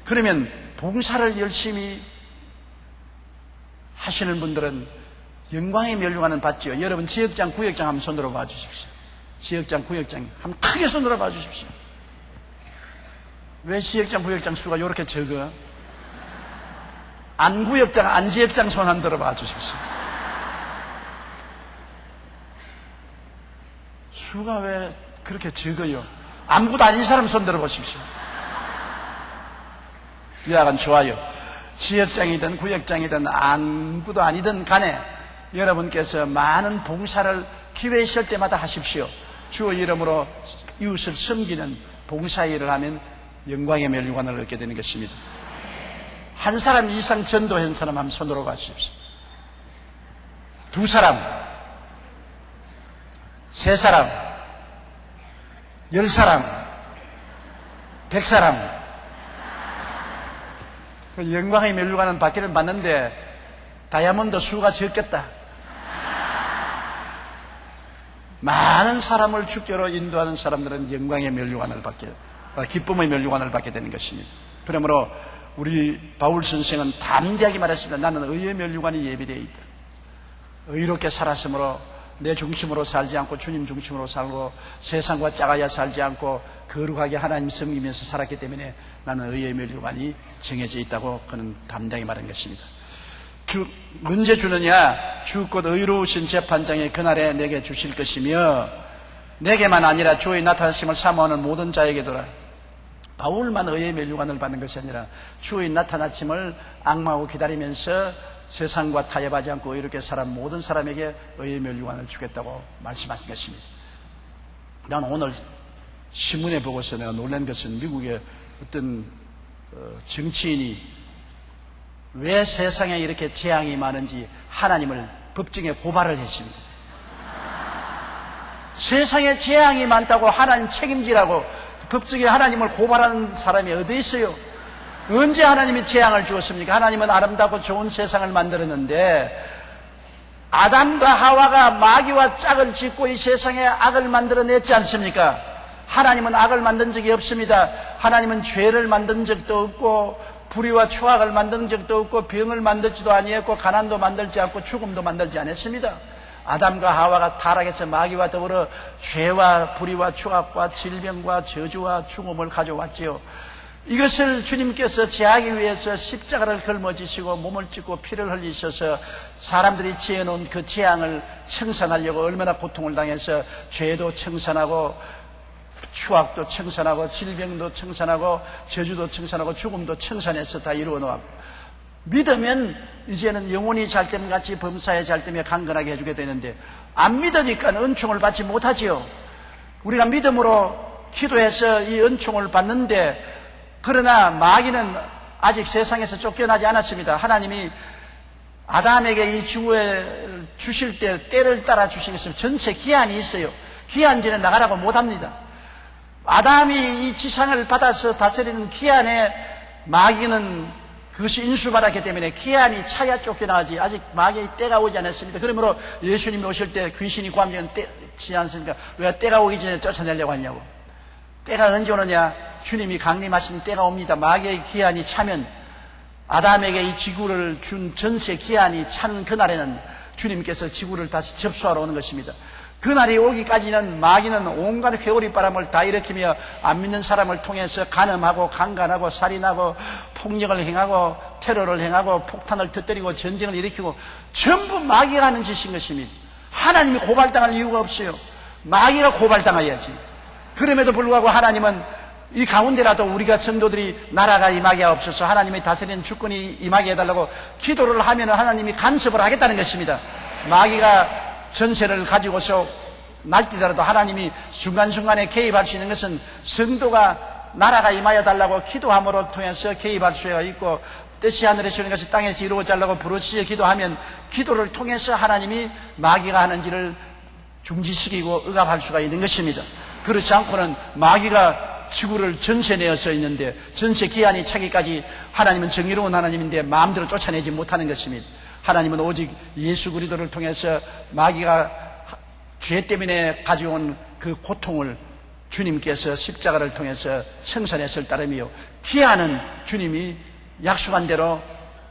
그러면 봉사를 열심히 하시는 분들은 영광의 면류관은 받지요. 여러분 지역장, 구역장 한번 손들어 봐 주십시오. 지역장, 구역장 한번 크게 손들어 봐 주십시오. 왜 지역장, 구역장 수가 이렇게 적어? 안구역장, 안지역장 손 한번 들어 봐 주십시오. 수가 왜 그렇게 적어요? 아무것도 아닌 사람 손 들어 보십시오. 여하간 좋아요. 지역장이든 구역장이든 안구도 아니든 간에 여러분께서 많은 봉사를 기회 있을 때마다 하십시오. 주의 이름으로 이웃을 섬기는 봉사 일을 하면 영광의 면류관을 얻게 되는 것입니다. 한 사람 이상 전도한 사람 한번 손으로 가십시오. 2사람, 3사람, 10사람, 100사람. 영광의 면류관은 받기를 받는데 다이아몬드 수가 적겠다. 많은 사람을 주께로 인도하는 사람들은 영광의 면류관을 받게, 기쁨의 면류관을 받게 되는 것입니다. 그러므로 우리 바울 선생은 담대하게 말했습니다. 나는 의의 면류관이 예비되어 있다. 의롭게 살았으므로 내 중심으로 살지 않고 주님 중심으로 살고 세상과 짜가야 살지 않고 거룩하게 하나님 섬기면서 살았기 때문에 나는 의의 면류관이 정해져 있다고 그는 담대하게 말한 것입니다. 언제 주느냐? 주 곧 의로우신 재판장이 그날에 내게 주실 것이며 내게만 아니라 주의 나타나심을 사모하는 모든 자에게도라. 바울만 의의 면류관을 받는 것이 아니라 주의 나타나심을 악마하고 기다리면서 세상과 타협하지 않고 이렇게 살아 모든 사람에게 의의 면류관을 주겠다고 말씀하신 것입니다. 난 오늘 신문에 보고서 내가 놀란 것은 미국의 어떤 정치인이 왜 세상에 이렇게 재앙이 많은지 하나님을 법정에 고발을 했습니다. 세상에 재앙이 많다고 하나님 책임지라고 법정에 하나님을 고발하는 사람이 어디 있어요? 언제 하나님이 재앙을 주었습니까? 하나님은 아름답고 좋은 세상을 만들었는데 아담과 하와가 마귀와 짝을 짓고 이 세상에 악을 만들어냈지 않습니까? 하나님은 악을 만든 적이 없습니다. 하나님은 죄를 만든 적도 없고 불의와 추악을 만든 적도 없고 병을 만들지도 아니했고 가난도 만들지 않고 죽음도 만들지 않았습니다. 아담과 하와가 타락해서 마귀와 더불어 죄와 불의와 추악과 질병과 저주와 죽음을 가져왔지요. 이것을 주님께서 제하기 위해서 십자가를 걸머지시고 몸을 찢고 피를 흘리셔서 사람들이 지어놓은 그 재앙을 청산하려고 얼마나 고통을 당해서 죄도 청산하고 추악도 청산하고 질병도 청산하고 저주도 청산하고 죽음도 청산해서 다 이루어 놓았고, 믿으면 이제는 영혼이 잘됨 같이 범사에 잘되며 강건하게 해주게 되는데 안 믿으니까 은총을 받지 못하지요. 우리가 믿음으로 기도해서 이 은총을 받는데, 그러나 마귀는 아직 세상에서 쫓겨나지 않았습니다. 하나님이 아담에게 이 지구에 주실 때 때를 따라 주신 것은 전체 기한이 있어요. 기한 전에 나가라고 못합니다. 아담이 이 지상을 받아서 다스리는 기한에 마귀는 그것이 인수받았기 때문에 기한이 차야 쫓겨나가지 아직 마귀의 때가 오지 않았습니다. 그러므로 예수님이 오실 때 귀신이 구함전에 때지 않습니까? 왜 때가 오기 전에 쫓아내려고 하냐고. 때가 언제 오느냐? 주님이 강림하신 때가 옵니다. 마귀의 기한이 차면, 아담에게 이 지구를 준 전체 기한이 찬 그날에는 주님께서 지구를 다시 접수하러 오는 것입니다. 그날이 오기까지는 마귀는 온갖 회오리 바람을 다 일으키며 안 믿는 사람을 통해서 간음하고 강간하고 살인하고 폭력을 행하고 테러를 행하고 폭탄을 터뜨리고 전쟁을 일으키고 전부 마귀가 하는 짓인 것입니다. 하나님이 고발당할 이유가 없어요. 마귀가 고발당해야지. 그럼에도 불구하고 하나님은 이 가운데라도 우리가 성도들이 나라가 임하게 하옵소서, 하나님의 다스리는 주권이 임하게 해달라고 기도를 하면 하나님이 간섭을 하겠다는 것입니다. 마귀가 전세를 가지고서 날뛰더라도 하나님이 중간중간에 개입할 수 있는 것은 성도가 나라가 임하여 달라고 기도함으로 통해서 개입할 수가 있고, 뜻이 하늘에서 이루어진 것이 땅에서 이루어져 달라고 부르짖어 기도하면 기도를 통해서 하나님이 마귀가 하는 일을 중지시키고 억압할 수가 있는 것입니다. 그렇지 않고는 마귀가 지구를 전세내어서 있는데 전세 기한이 차기까지 하나님은 정의로운 하나님인데 마음대로 쫓아내지 못하는 것입니다. 하나님은 오직 예수 그리스도를 통해서 마귀가 죄 때문에 가져온 그 고통을 주님께서 십자가를 통해서 청산했을 따름이요, 기한은 주님이 약속한 대로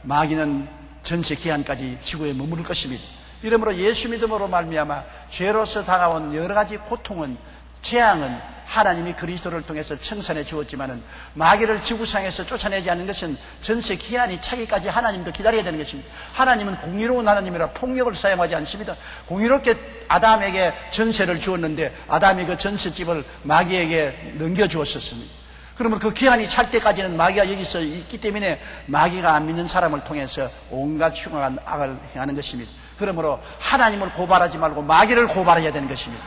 마귀는 전체 기한까지 지구에 머무를 것입니다. 이러므로 예수 믿음으로 말미암아 죄로서 다가온 여러 가지 고통은, 재앙은 하나님이 그리스도를 통해서 청산해 주었지만은 마귀를 지구상에서 쫓아내지 않는 것은 전세 기한이 차기까지 하나님도 기다려야 되는 것입니다. 하나님은 공의로운 하나님이라 폭력을 사용하지 않습니다. 공의롭게 아담에게 전세를 주었는데 아담이 그 전세집을 마귀에게 넘겨주었었습니다. 그러면 그 기한이 찰 때까지는 마귀가 여기서 있기 때문에 마귀가 안 믿는 사람을 통해서 온갖 흉악한 악을 행하는 것입니다. 그러므로 하나님을 고발하지 말고 마귀를 고발해야 되는 것입니다.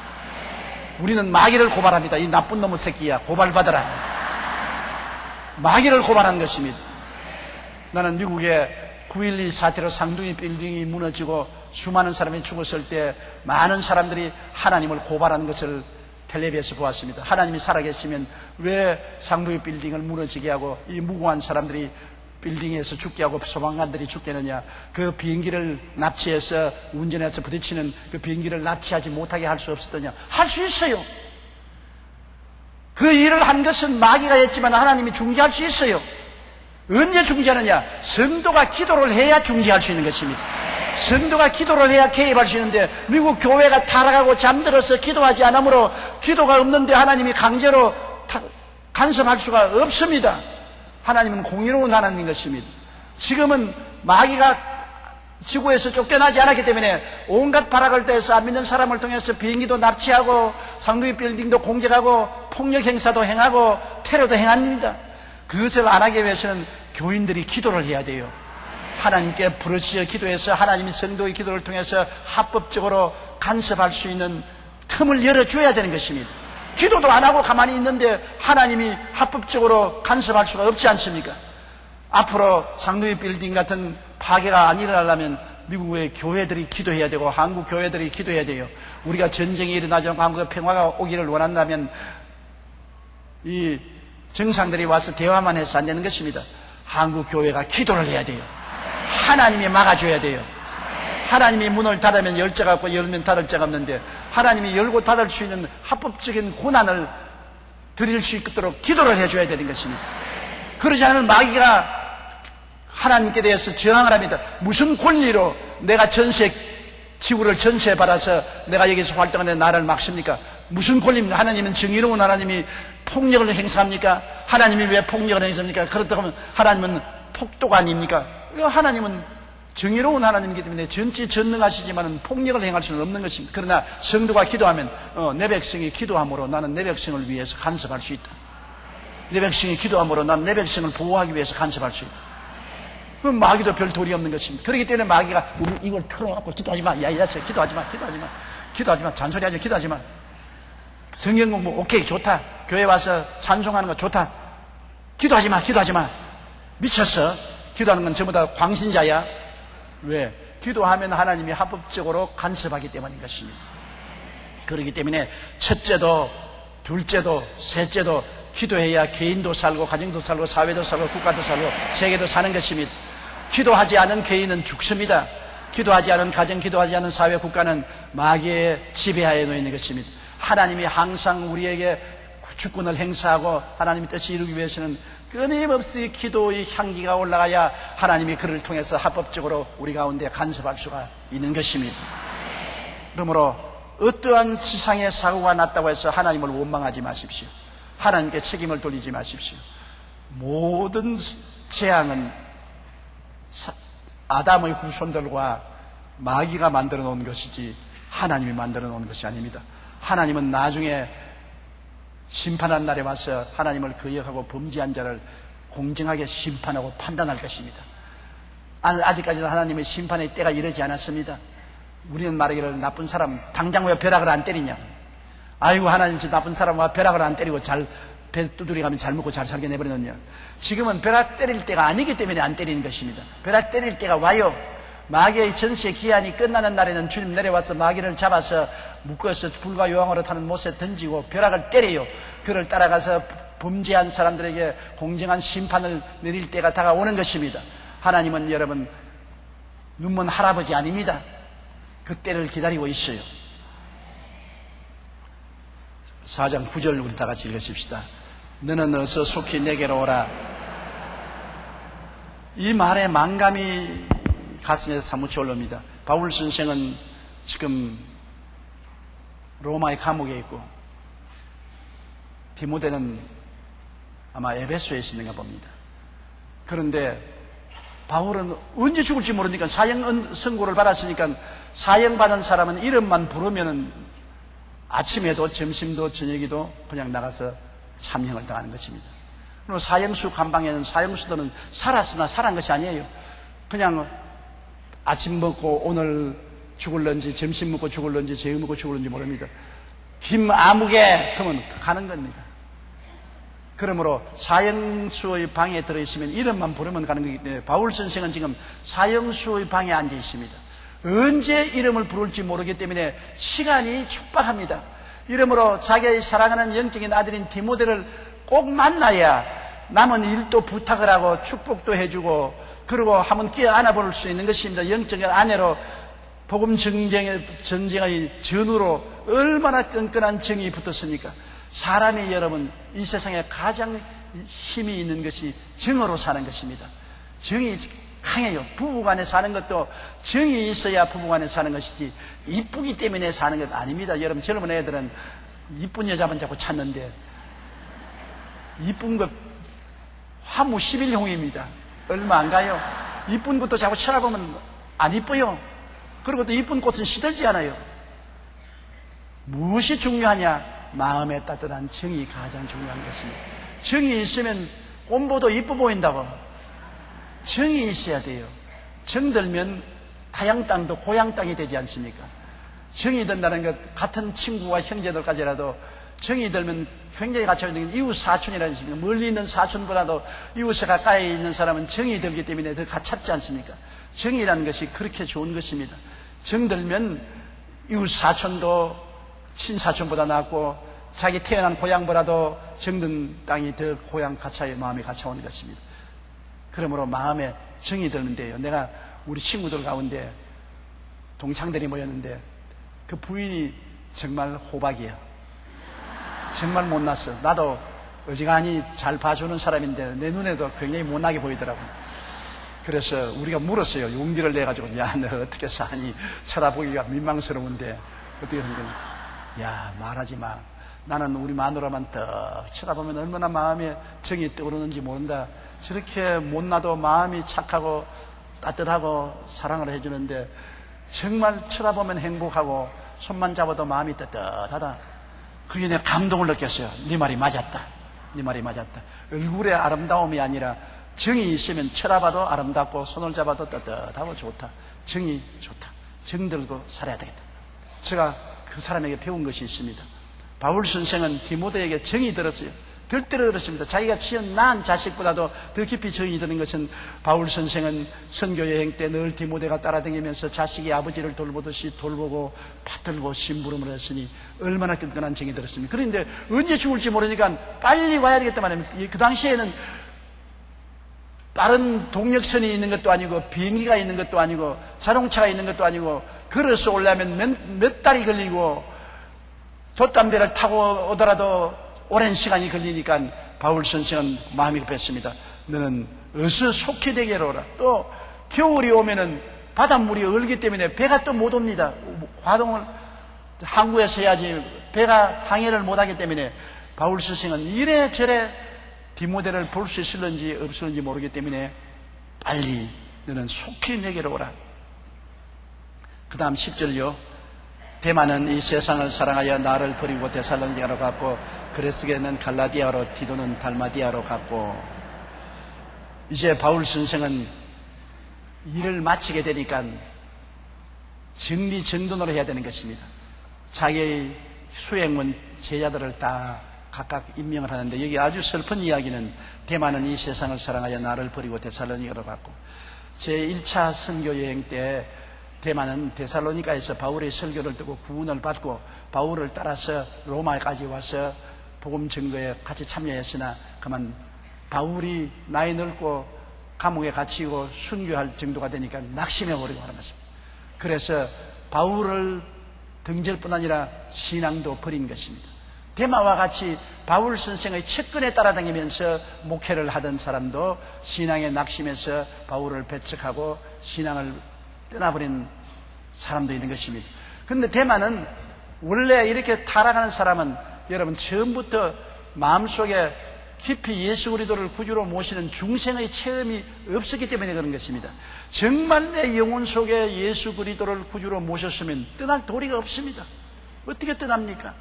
우리는 마귀를 고발합니다. 이 나쁜 놈의 새끼야, 고발받아라. 마귀를 고발하는 것입니다. 나는 미국의 9.12 사태로 상둥이 빌딩이 무너지고 수많은 사람이 죽었을 때 많은 사람들이 하나님을 고발하는 것을 텔레비에서 보았습니다. 하나님이 살아계시면 왜 상둥이 빌딩을 무너지게 하고 이 무고한 사람들이 빌딩에서 죽게 하고 소방관들이 죽게 하느냐? 그 비행기를 납치해서 운전해서 부딪히는 그 비행기를 납치하지 못하게 할 수 없었더냐? 할 수 있어요. 그 일을 한 것은 마귀가 했지만 하나님이 중지할 수 있어요. 언제 중지하느냐? 성도가 기도를 해야 중지할 수 있는 것입니다. 성도가 기도를 해야 개입할 수 있는데, 미국 교회가 타락하고 잠들어서 기도하지 않으므로 기도가 없는데 하나님이 강제로 간섭할 수가 없습니다. 하나님은 공의로운 하나님인 것입니다. 지금은 마귀가 지구에서 쫓겨나지 않았기 때문에 온갖 발악을 떼서 안 믿는 사람을 통해서 비행기도 납치하고 상둥이 빌딩도 공격하고 폭력 행사도 행하고 테러도 행합니다. 그것을 안 하기 위해서는 교인들이 기도를 해야 돼요. 하나님께 부르짖어 기도해서 하나님이 성도의 기도를 통해서 합법적으로 간섭할 수 있는 틈을 열어줘야 되는 것입니다. 기도도 안 하고 가만히 있는데 하나님이 합법적으로 간섭할 수가 없지 않습니까? 앞으로 상루이 빌딩 같은 파괴가 안 일어나려면 미국의 교회들이 기도해야 되고 한국 교회들이 기도해야 돼요. 우리가 전쟁이 일어나지 않고 한국에 평화가 오기를 원한다면 이 정상들이 와서 대화만 해서 안 되는 것입니다. 한국 교회가 기도를 해야 돼요. 하나님이 막아줘야 돼요. 하나님이 문을 닫으면 열 자가 없고 열면 닫을 자가 없는데 하나님이 열고 닫을 수 있는 합법적인 권한을 드릴 수 있도록 기도를 해줘야 되는 것입니다. 그러지 않으면 마귀가 하나님께 대해서 저항을 합니다. 무슨 권리로 내가 지구를 전세에 받아서 내가 여기서 활동하는 나를 막습니까? 무슨 권리입니까? 하나님은 정의로운 하나님이 폭력을 행사합니까? 하나님이 왜 폭력을 행사합니까? 그렇다고 하면 하나님은 폭도가 아닙니까? 하나님은 정의로운 하나님이기 때문에 전지전능하시지만 폭력을 행할 수는 없는 것입니다. 그러나 성도가 기도하면 내 백성이 기도함으로 나는 내 백성을 위해서 간섭할 수 있다. 내 백성이 기도함으로 나는 내 백성을 보호하기 위해서 간섭할 수 있다. 그럼 마귀도 별 도리 없는 것입니다. 그렇기 때문에 마귀가 이걸 틀어갖고 기도하지 마. 야, 기도하지 마. 기도하지 마. 잔소리하지 마. 기도하지 마. 성경 공부 오케이 좋다. 교회 와서 찬송하는 거 좋다. 기도하지 마. 미쳤어. 기도하는 건 전부 다 광신자야. 왜? 기도하면 하나님이 합법적으로 간섭하기 때문인 것입니다. 그렇기 때문에 첫째도 둘째도 셋째도 기도해야 개인도 살고 가정도 살고 사회도 살고 국가도 살고 세계도 사는 것입니다. 기도하지 않은 개인은 죽습니다. 기도하지 않은 가정, 기도하지 않은 사회, 국가는 마귀의 지배하에 놓여 있는 것입니다. 하나님이 항상 우리에게 주권을 행사하고 하나님의 뜻을 이루기 위해서는 끊임없이 기도의 향기가 올라가야 하나님이 그를 통해서 합법적으로 우리 가운데 간섭할 수가 있는 것입니다. 그러므로 어떠한 지상의 사고가 났다고 해서 하나님을 원망하지 마십시오. 하나님께 책임을 돌리지 마십시오. 모든 재앙은 아담의 후손들과 마귀가 만들어 놓은 것이지 하나님이 만들어 놓은 것이 아닙니다. 하나님은 나중에 심판한 날에 와서 하나님을 거역하고 범죄한 자를 공정하게 심판하고 판단할 것입니다. 아직까지는 하나님의 심판의 때가 이르지 않았습니다. 우리는 말하기를 나쁜 사람 당장 왜 벼락을 안 때리냐. 아이고 하나님 저 나쁜 사람 와 벼락을 안 때리고 배 두드리 가면 잘 먹고 잘 살게 내버려놓냐. 지금은 벼락 때릴 때가 아니기 때문에 안 때리는 것입니다. 벼락 때릴 때가 와요. 마귀의 전시의 기한이 끝나는 날에는 주님 내려와서 마귀를 잡아서 묶어서 불과 요항으로 타는 못에 던지고 벼락을 때려요. 그를 따라가서 범죄한 사람들에게 공정한 심판을 내릴 때가 다가오는 것입니다. 하나님은 여러분 눈먼 할아버지 아닙니다. 그때를 기다리고 있어요. 4장 9절 우리 다 같이 읽으십시다. 너는 어서 속히 내게로 오라. 이 말에 만감이 가슴에서 사무쳐 올라옵니다. 바울 선생은 지금 로마의 감옥에 있고 디모데는 아마 에베소에 있는가 봅니다. 그런데 바울은 언제 죽을지 모르니까 사형 선고를 받았으니까 사형받은 사람은 이름만 부르면 아침에도 점심도 저녁에도 그냥 나가서 참형을 당하는 것입니다. 그리고 사형수 감방에는 사형수들은 살았으나 살한 것이 아니에요. 그냥 아침 먹고 오늘 죽을런지 점심 먹고 죽을런지 저녁 먹고 죽을런지 모릅니다. 김아무개 그러면 가는 겁니다. 그러므로 사형수의 방에 들어있으면 이름만 부르면 가는 거기 때문에 바울 선생은 지금 사형수의 방에 앉아 있습니다. 언제 이름을 부를지 모르기 때문에 시간이 촉박합니다. 이러므로 자기의 사랑하는 영적인 아들인 디모데를 꼭 만나야 남은 일도 부탁을 하고 축복도 해주고 그리고 한번 끼어 안아볼 수 있는 것입니다. 영적인 아내로 복음 전쟁의 전으로 얼마나 끈끈한 정이 붙었습니까? 사람이 여러분 이 세상에 가장 힘이 있는 것이 정으로 사는 것입니다. 정이 강해요. 부부간에 사는 것도 정이 있어야 부부간에 사는 것이지 이쁘기 때문에 사는 것 아닙니다. 여러분 젊은 애들은 이쁜 여자만 자꾸 찾는데 이쁜 것 화무 11홍입니다. 얼마 안 가요. 이쁜 것도 자꾸 쳐다보면 안 이뻐요. 그리고 또 이쁜 꽃은 시들지 않아요. 무엇이 중요하냐? 마음에 따뜻한 정이 가장 중요한 것입니다. 정이 있으면 꼼보도 이뻐 보인다고. 정이 있어야 돼요. 정들면 타양 땅도 고향 땅이 되지 않습니까? 정이 든다는 것 같은 친구와 형제들까지라도 정이 들면 굉장히 가치가 있는 게 이웃 사촌이라는 것입니다. 멀리 있는 사촌보다도 이웃에 가까이 있는 사람은 정이 들기 때문에 더 가깝지 않습니까? 정이라는 것이 그렇게 좋은 것입니다. 정 들면 이웃 사촌도 친사촌보다 낫고 자기 태어난 고향보다도 정든 땅이 더 고향 가차에 마음이 가차오는 것입니다. 그러므로 마음에 정이 들면 돼요. 내가 우리 친구들 가운데 동창들이 모였는데 그 부인이 정말 호박이야. 정말 못났어. 나도 어지간히 잘 봐주는 사람인데 내 눈에도 굉장히 못나게 보이더라고요. 그래서 우리가 물었어요. 용기를 내가지고, 야, 너 어떻게 사니? 쳐다보기가 민망스러운데 어떻게 된 거냐? 야, 말하지 마. 나는 우리 마누라만 딱 쳐다보면 얼마나 마음에 정이 떠오르는지 모른다. 저렇게 못나도 마음이 착하고 따뜻하고 사랑을 해주는데 정말 쳐다보면 행복하고 손만 잡아도 마음이 따뜻하다. 그게 내가 감동을 느꼈어요. 네 말이 맞았다. 네 말이 맞았다. 얼굴의 아름다움이 아니라 정이 있으면 쳐다봐도 아름답고 손을 잡아도 따뜻하고 좋다. 정이 좋다. 정 들고 살아야 되겠다. 제가 그 사람에게 배운 것이 있습니다. 바울 선생은 디모데에게 정이 들었어요. 들대로 들었습니다. 자기가 낳은 자식보다도 더 깊이 정이 드는 것은 바울 선생은 선교여행 때 늘 디모데가 따라다니면서 자식이 아버지를 돌보듯이 돌보고 받들고 심부름을 했으니 얼마나 끈끈한 정이 들었습니까? 그런데 언제 죽을지 모르니까 빨리 와야 되겠단 말입니다. 그 당시에는 다른 동력선이 있는 것도 아니고 비행기가 있는 것도 아니고 자동차가 있는 것도 아니고 걸어서 오려면 몇 달이 걸리고 돛담배를 타고 오더라도 오랜 시간이 걸리니까 바울 선생은 마음이 급했습니다. 너는 어서 속히 되게로 오라. 또 겨울이 오면은 바닷물이 얼기 때문에 배가 또 못 옵니다. 화동을 항구에서 해야지 배가 항해를 못하기 때문에 바울 선생은 이래저래 디모데를 볼 수 있을는지 없을는지 모르기 때문에 빨리 너는 속히 내게로 오라. 그 다음 10절요. 데마는 이 세상을 사랑하여 나를 버리고 데살로니가로 갔고 그레스게는 갈라디아로 디도는 달마디아로 갔고. 이제 바울 선생은 일을 마치게 되니까 정리정돈으로 해야 되는 것입니다. 자기의 수행원 제자들을 다 각각 임명을 하는데 여기 아주 슬픈 이야기는 데마는 이 세상을 사랑하여 나를 버리고 데살로니가로 갔고. 제1차 선교여행 때 데마는 데살로니가에서 바울의 설교를 듣고 구원을 받고 바울을 따라서 로마까지 와서 복음 증거에 같이 참여했으나 그만 바울이 나이 늙고 감옥에 갇히고 순교할 정도가 되니까 낙심해버리고 하는 것입니다. 그래서 바울을 등질 뿐 아니라 신앙도 버린 것입니다. 데마와 같이 바울 선생의 측근에 따라다니면서 목회를 하던 사람도 신앙에 낙심해서 바울을 배척하고 신앙을 떠나버린 사람도 있는 것입니다. 그런데 데마는 원래 이렇게 타락하는 사람은 여러분 처음부터 마음속에 깊이 예수 그리스도를 구주로 모시는 중생의 체험이 없었기 때문에 그런 것입니다. 정말 내 영혼 속에 예수 그리스도를 구주로 모셨으면 떠날 도리가 없습니다. 어떻게 떠납니까?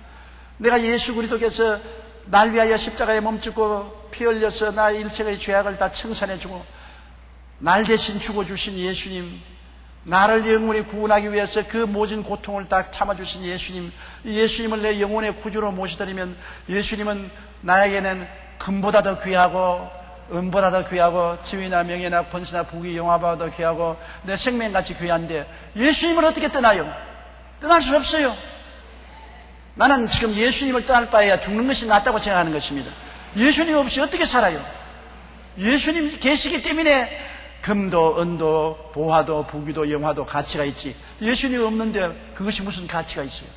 내가 예수 그리스도께서 날 위하여 십자가에 몸짓고 피 흘려서 나 일생의 죄악을 다 청산해주고 날 대신 죽어주신 예수님, 나를 영원히 구원하기 위해서 그 모진 고통을 다 참아주신 예수님, 예수님을 내 영혼의 구주로 모시더니면 예수님은 나에게는 금보다 더 귀하고 은보다 더 귀하고 지위나 명예나 권세나 부귀 영화보다 더 귀하고 내 생명같이 귀한데 예수님을 어떻게 떠나요? 떠날 수 없어요. 나는 지금 예수님을 떠날 바에야 죽는 것이 낫다고 생각하는 것입니다. 예수님 없이 어떻게 살아요? 예수님 계시기 때문에 금도 은도 보화도 부귀도 영화도 가치가 있지. 예수님 없는데 그것이 무슨 가치가 있어요?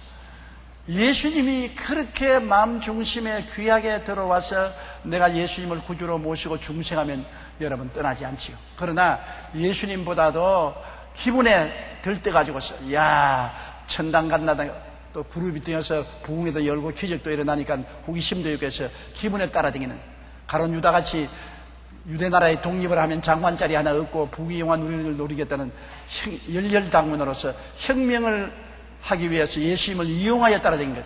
예수님이 그렇게 마음 중심에 귀하게 들어와서 내가 예수님을 구주로 모시고 중생하면 여러분 떠나지 않지요. 그러나 예수님보다도 기분에 들떠가지고서 야 천당 간다다 또 그룹이 뛰어서 부흥회도 열고 기적도 일어나니까 호기심도 있고 해서 기분에 따라다니는 가론 유다같이 유대나라의 독립을 하면 장관자리 하나 얻고 부귀영화 누리를 노리겠다는 열렬당원으로서 혁명을 하기 위해서 예수님을 이용하여 따라다닌 것.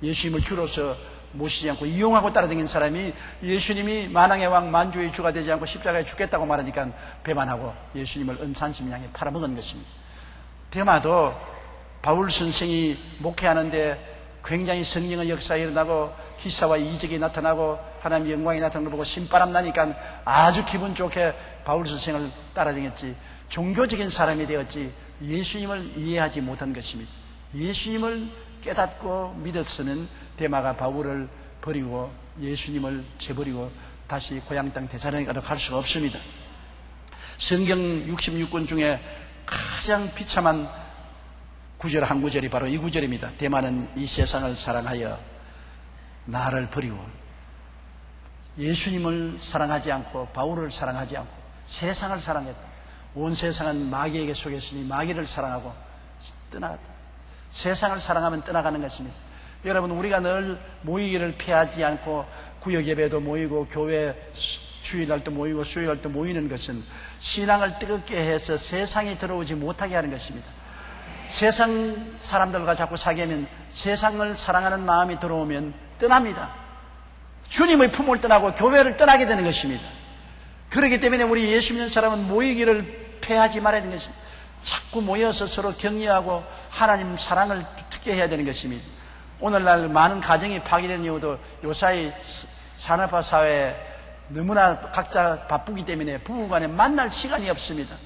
예수님을 주로서 모시지 않고 이용하고 따라다닌 사람이 예수님이 만왕의 왕 만주의 주가 되지 않고 십자가에 죽겠다고 말하니까 배반하고 예수님을 은산심 향해 팔아먹은 것입니다. 데마도 바울 선생이 목회하는데 굉장히 성령의 역사가 일어나고 기사와 이적이 나타나고 하나님의 영광이 나타나는 걸 보고 신바람 나니까 아주 기분 좋게 바울 선생을 따라다녔지, 종교적인 사람이 되었지 예수님을 이해하지 못한 것입니다. 예수님을 깨닫고 믿었으면 데마가 바울을 버리고 예수님을 재버리고 다시 고향 땅 데살로니가로 갈 수가 없습니다. 성경 66권 중에 가장 비참한 구절 한 구절이 바로 이 구절입니다. 데마는 이 세상을 사랑하여 나를 버리고 예수님을 사랑하지 않고 바울을 사랑하지 않고 세상을 사랑했다. 온 세상은 마귀에게 속했으니 마귀를 사랑하고 떠나갔다. 세상을 사랑하면 떠나가는 것입니다. 여러분, 우리가 늘 모이기를 피하지 않고 구역 예배도 모이고 교회 주일날도 모이고 수요일날도 모이는 것은 신앙을 뜨겁게 해서 세상에 들어오지 못하게 하는 것입니다. 세상 사람들과 자꾸 사귀면 세상을 사랑하는 마음이 들어오면 떠납니다. 주님의 품을 떠나고 교회를 떠나게 되는 것입니다. 그렇기 때문에 우리 예수 믿는 사람은 모이기를 패하지 말아야 되는 것입니다. 자꾸 모여서 서로 격려하고 하나님 사랑을 두텁게 해야 되는 것입니다. 오늘날 많은 가정이 파괴된 이유도 요사이 산업화 사회에 너무나 각자 바쁘기 때문에 부부간에 만날 시간이 없습니다.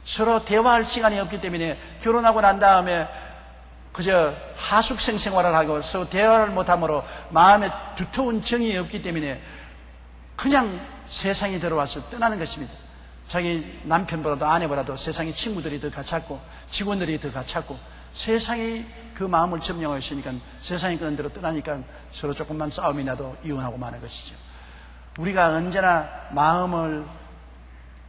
서로 대화할 시간이 없기 때문에 결혼하고 난 다음에 그저 하숙생 생활을 하고 서로 대화를 못하므로 마음에 두터운 정이 없기 때문에 그냥 세상에 들어와서 떠나는 것입니다. 자기 남편보다도 아내보다도 세상의 친구들이 더 가깝고 직원들이 더 가깝고 세상이 그 마음을 점령하고 있으니까 세상이 그런 대로 떠나니까 서로 조금만 싸움이 나도 이혼하고 마는 것이죠. 우리가 언제나 마음을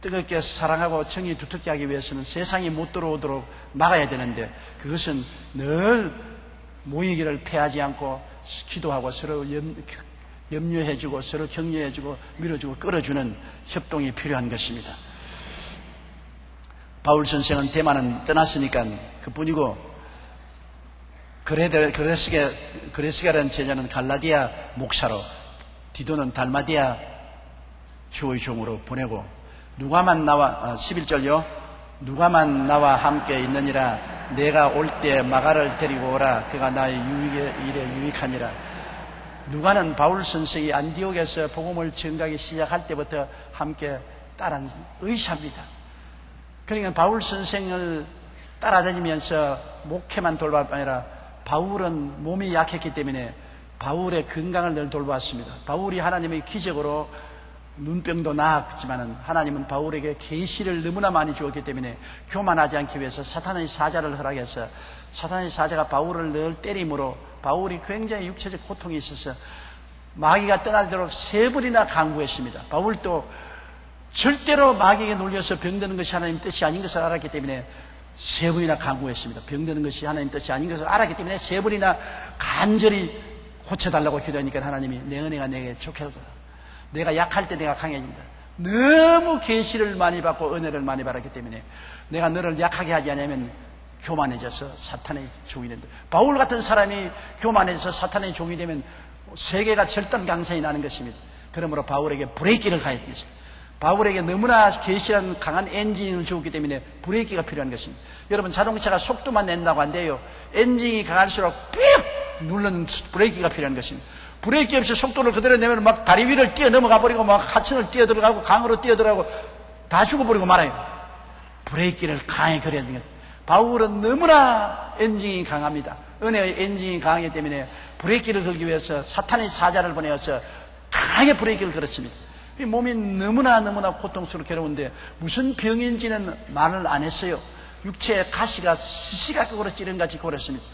뜨겁게 사랑하고 정이 두텁게 하기 위해서는 세상이 못 들어오도록 막아야 되는데 그것은 늘 모이기를 패하지 않고 기도하고 서로 염려해주고 서로 격려해주고 밀어주고 끌어주는 협동이 필요한 것입니다. 바울 선생은 대만은 떠났으니까 그뿐이고 그레스가라는 제자는 갈라디아 목사로 디도는 달마디아 주의 종으로 보내고 누가만 나와 11절요. 누가만 나와 함께 있느니라. 내가 올 때 마가를 데리고 오라. 그가 나의 일에 유익하니라. 누가는 바울 선생이 안디옥에서 복음을 전가하기 시작할 때부터 함께 따른 의사입니다. 그러니까 바울 선생을 따라다니면서 목회만 돌볼 뿐 아니라 바울은 몸이 약했기 때문에 바울의 건강을 늘 돌보았습니다. 바울이 하나님의 기적으로 눈병도 나았지만 하나님은 바울에게 계시를 너무나 많이 주었기 때문에 교만하지 않기 위해서 사탄의 사자를 허락해서 사탄의 사자가 바울을 늘 때림으로 바울이 굉장히 육체적 고통이 있어서 마귀가 떠나도록 3번이나 강구했습니다. 바울도 절대로 마귀에게 눌려서 병드는 것이 하나님 뜻이 아닌 것을 알았기 때문에 3번이나 강구했습니다. 병드는 것이 하나님 뜻이 아닌 것을 알았기 때문에 3번이나 간절히 고쳐달라고 기도하니까 하나님이 내 은혜가 내게 좋게 하더라. 내가 약할 때 내가 강해진다. 너무 계시를 많이 받고 은혜를 많이 받았기 때문에 내가 너를 약하게 하지 않으면 교만해져서 사탄의 종이 된다. 바울 같은 사람이 교만해져서 사탄의 종이 되면 세계가 절단강산이 나는 것입니다. 그러므로 바울에게 브레이크를 가야 하는 것입니다. 바울에게 너무나 계시라는 강한 엔진을 주었기 때문에 브레이크가 필요한 것입니다. 여러분, 자동차가 속도만 낸다고 안 돼요. 엔진이 강할수록 삐 누르는 브레이크가 필요한 것입니다. 브레이크 없이 속도를 그대로 내면 막 다리 위를 뛰어 넘어가 버리고 막 하천을 뛰어 들어가고 강으로 뛰어 들어가고 다 죽어버리고 말아요. 브레이크를 강하게 걸어야 됩니다. 바울은 너무나 엔진이 강합니다. 은혜의 엔진이 강하기 때문에 브레이크를 걸기 위해서 사탄의 사자를 보내어서 강하게 브레이크를 걸었습니다. 몸이 너무나 고통스럽고 괴로운데 무슨 병인지는 말을 안 했어요. 육체의 가시가 시시각각으로 찌른같이 걸었습니다.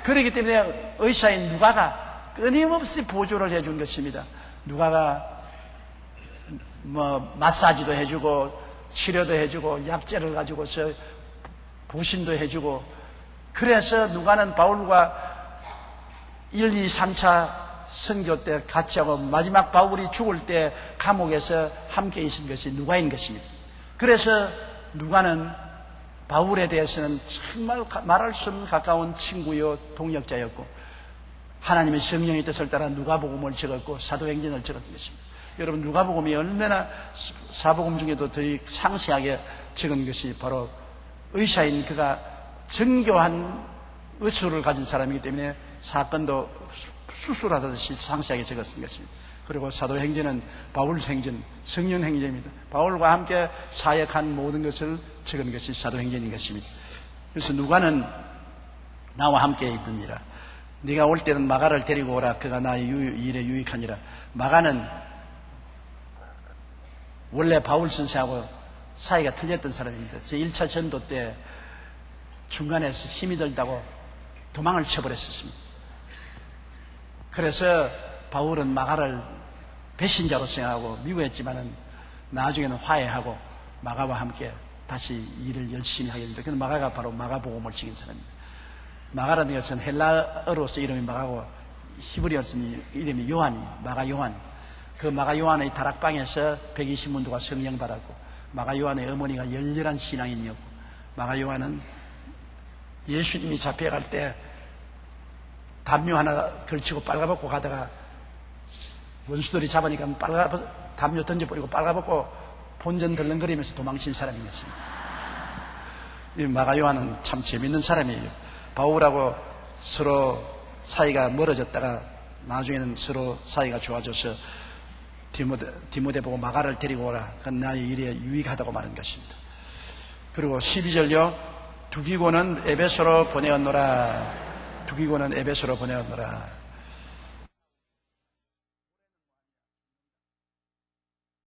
그렇기 때문에 의사인 누가가 끊임없이 보조를 해준 것입니다. 누가가 마사지도 해주고 치료도 해주고 약재를 가지고서 부신도 해주고 그래서 누가는 바울과 1, 2, 3차 선교 때 같이 하고 마지막 바울이 죽을 때 감옥에서 함께 있은 것이 누가인 것입니다. 그래서 누가는 바울에 대해서는 정말 말할 수 없는 가까운 친구요 동역자였고 하나님의 성령의 뜻을 따라 누가복음을 적었고 사도행전을 적었던 것입니다. 여러분, 누가복음이 얼마나 사복음 중에도 더 상세하게 적은 것이 바로 의사인 그가 정교한 의술을 가진 사람이기 때문에 사건도 수술하듯이 상세하게 적었던 것입니다. 그리고 사도행전은 바울행전, 성령행전입니다. 바울과 함께 사역한 모든 것을 적은 것이 사도행전인 것입니다. 그래서 누가는 나와 함께 있느니라. 네가 올 때는 마가를 데리고 오라. 그가 나의 일에 유익하니라. 마가는 원래 바울 선생하고 사이가 틀렸던 사람입니다. 제 1차 전도 때 중간에서 힘이 들다고 도망을 쳐버렸었습니다. 그래서 바울은 마가를 배신자로 생각하고 미워했지만은 나중에는 화해하고 마가와 함께 다시 일을 열심히 하게 됩니다. 그래서 마가가 바로 마가복음을 지킨 사람입니다. 마가라는 것은 헬라어로서 이름이 마가고 히브리어로서 이름이 요한이, 마가 요한. 그 마가 요한의 다락방에서 120문도가 성령 받았고, 마가 요한의 어머니가 열렬한 신앙인이었고, 마가 요한은 예수님이 잡혀갈 때 담요 하나 걸치고 빨가벗고 가다가 원수들이 잡으니까 담요 던져버리고 빨가벗고 본전 덜렁거리면서 도망친 사람이었습니다. 이 마가 요한은 참 재밌는 사람이에요. 바울하고 서로 사이가 멀어졌다가 나중에는 서로 사이가 좋아져서 디모데 보고 마가를 데리고 오라. 그건 나의 일에 유익하다고 말한 것입니다. 그리고 12절요. 두기고는 에베소로 보내었노라. 두기고는 에베소로 보내었노라.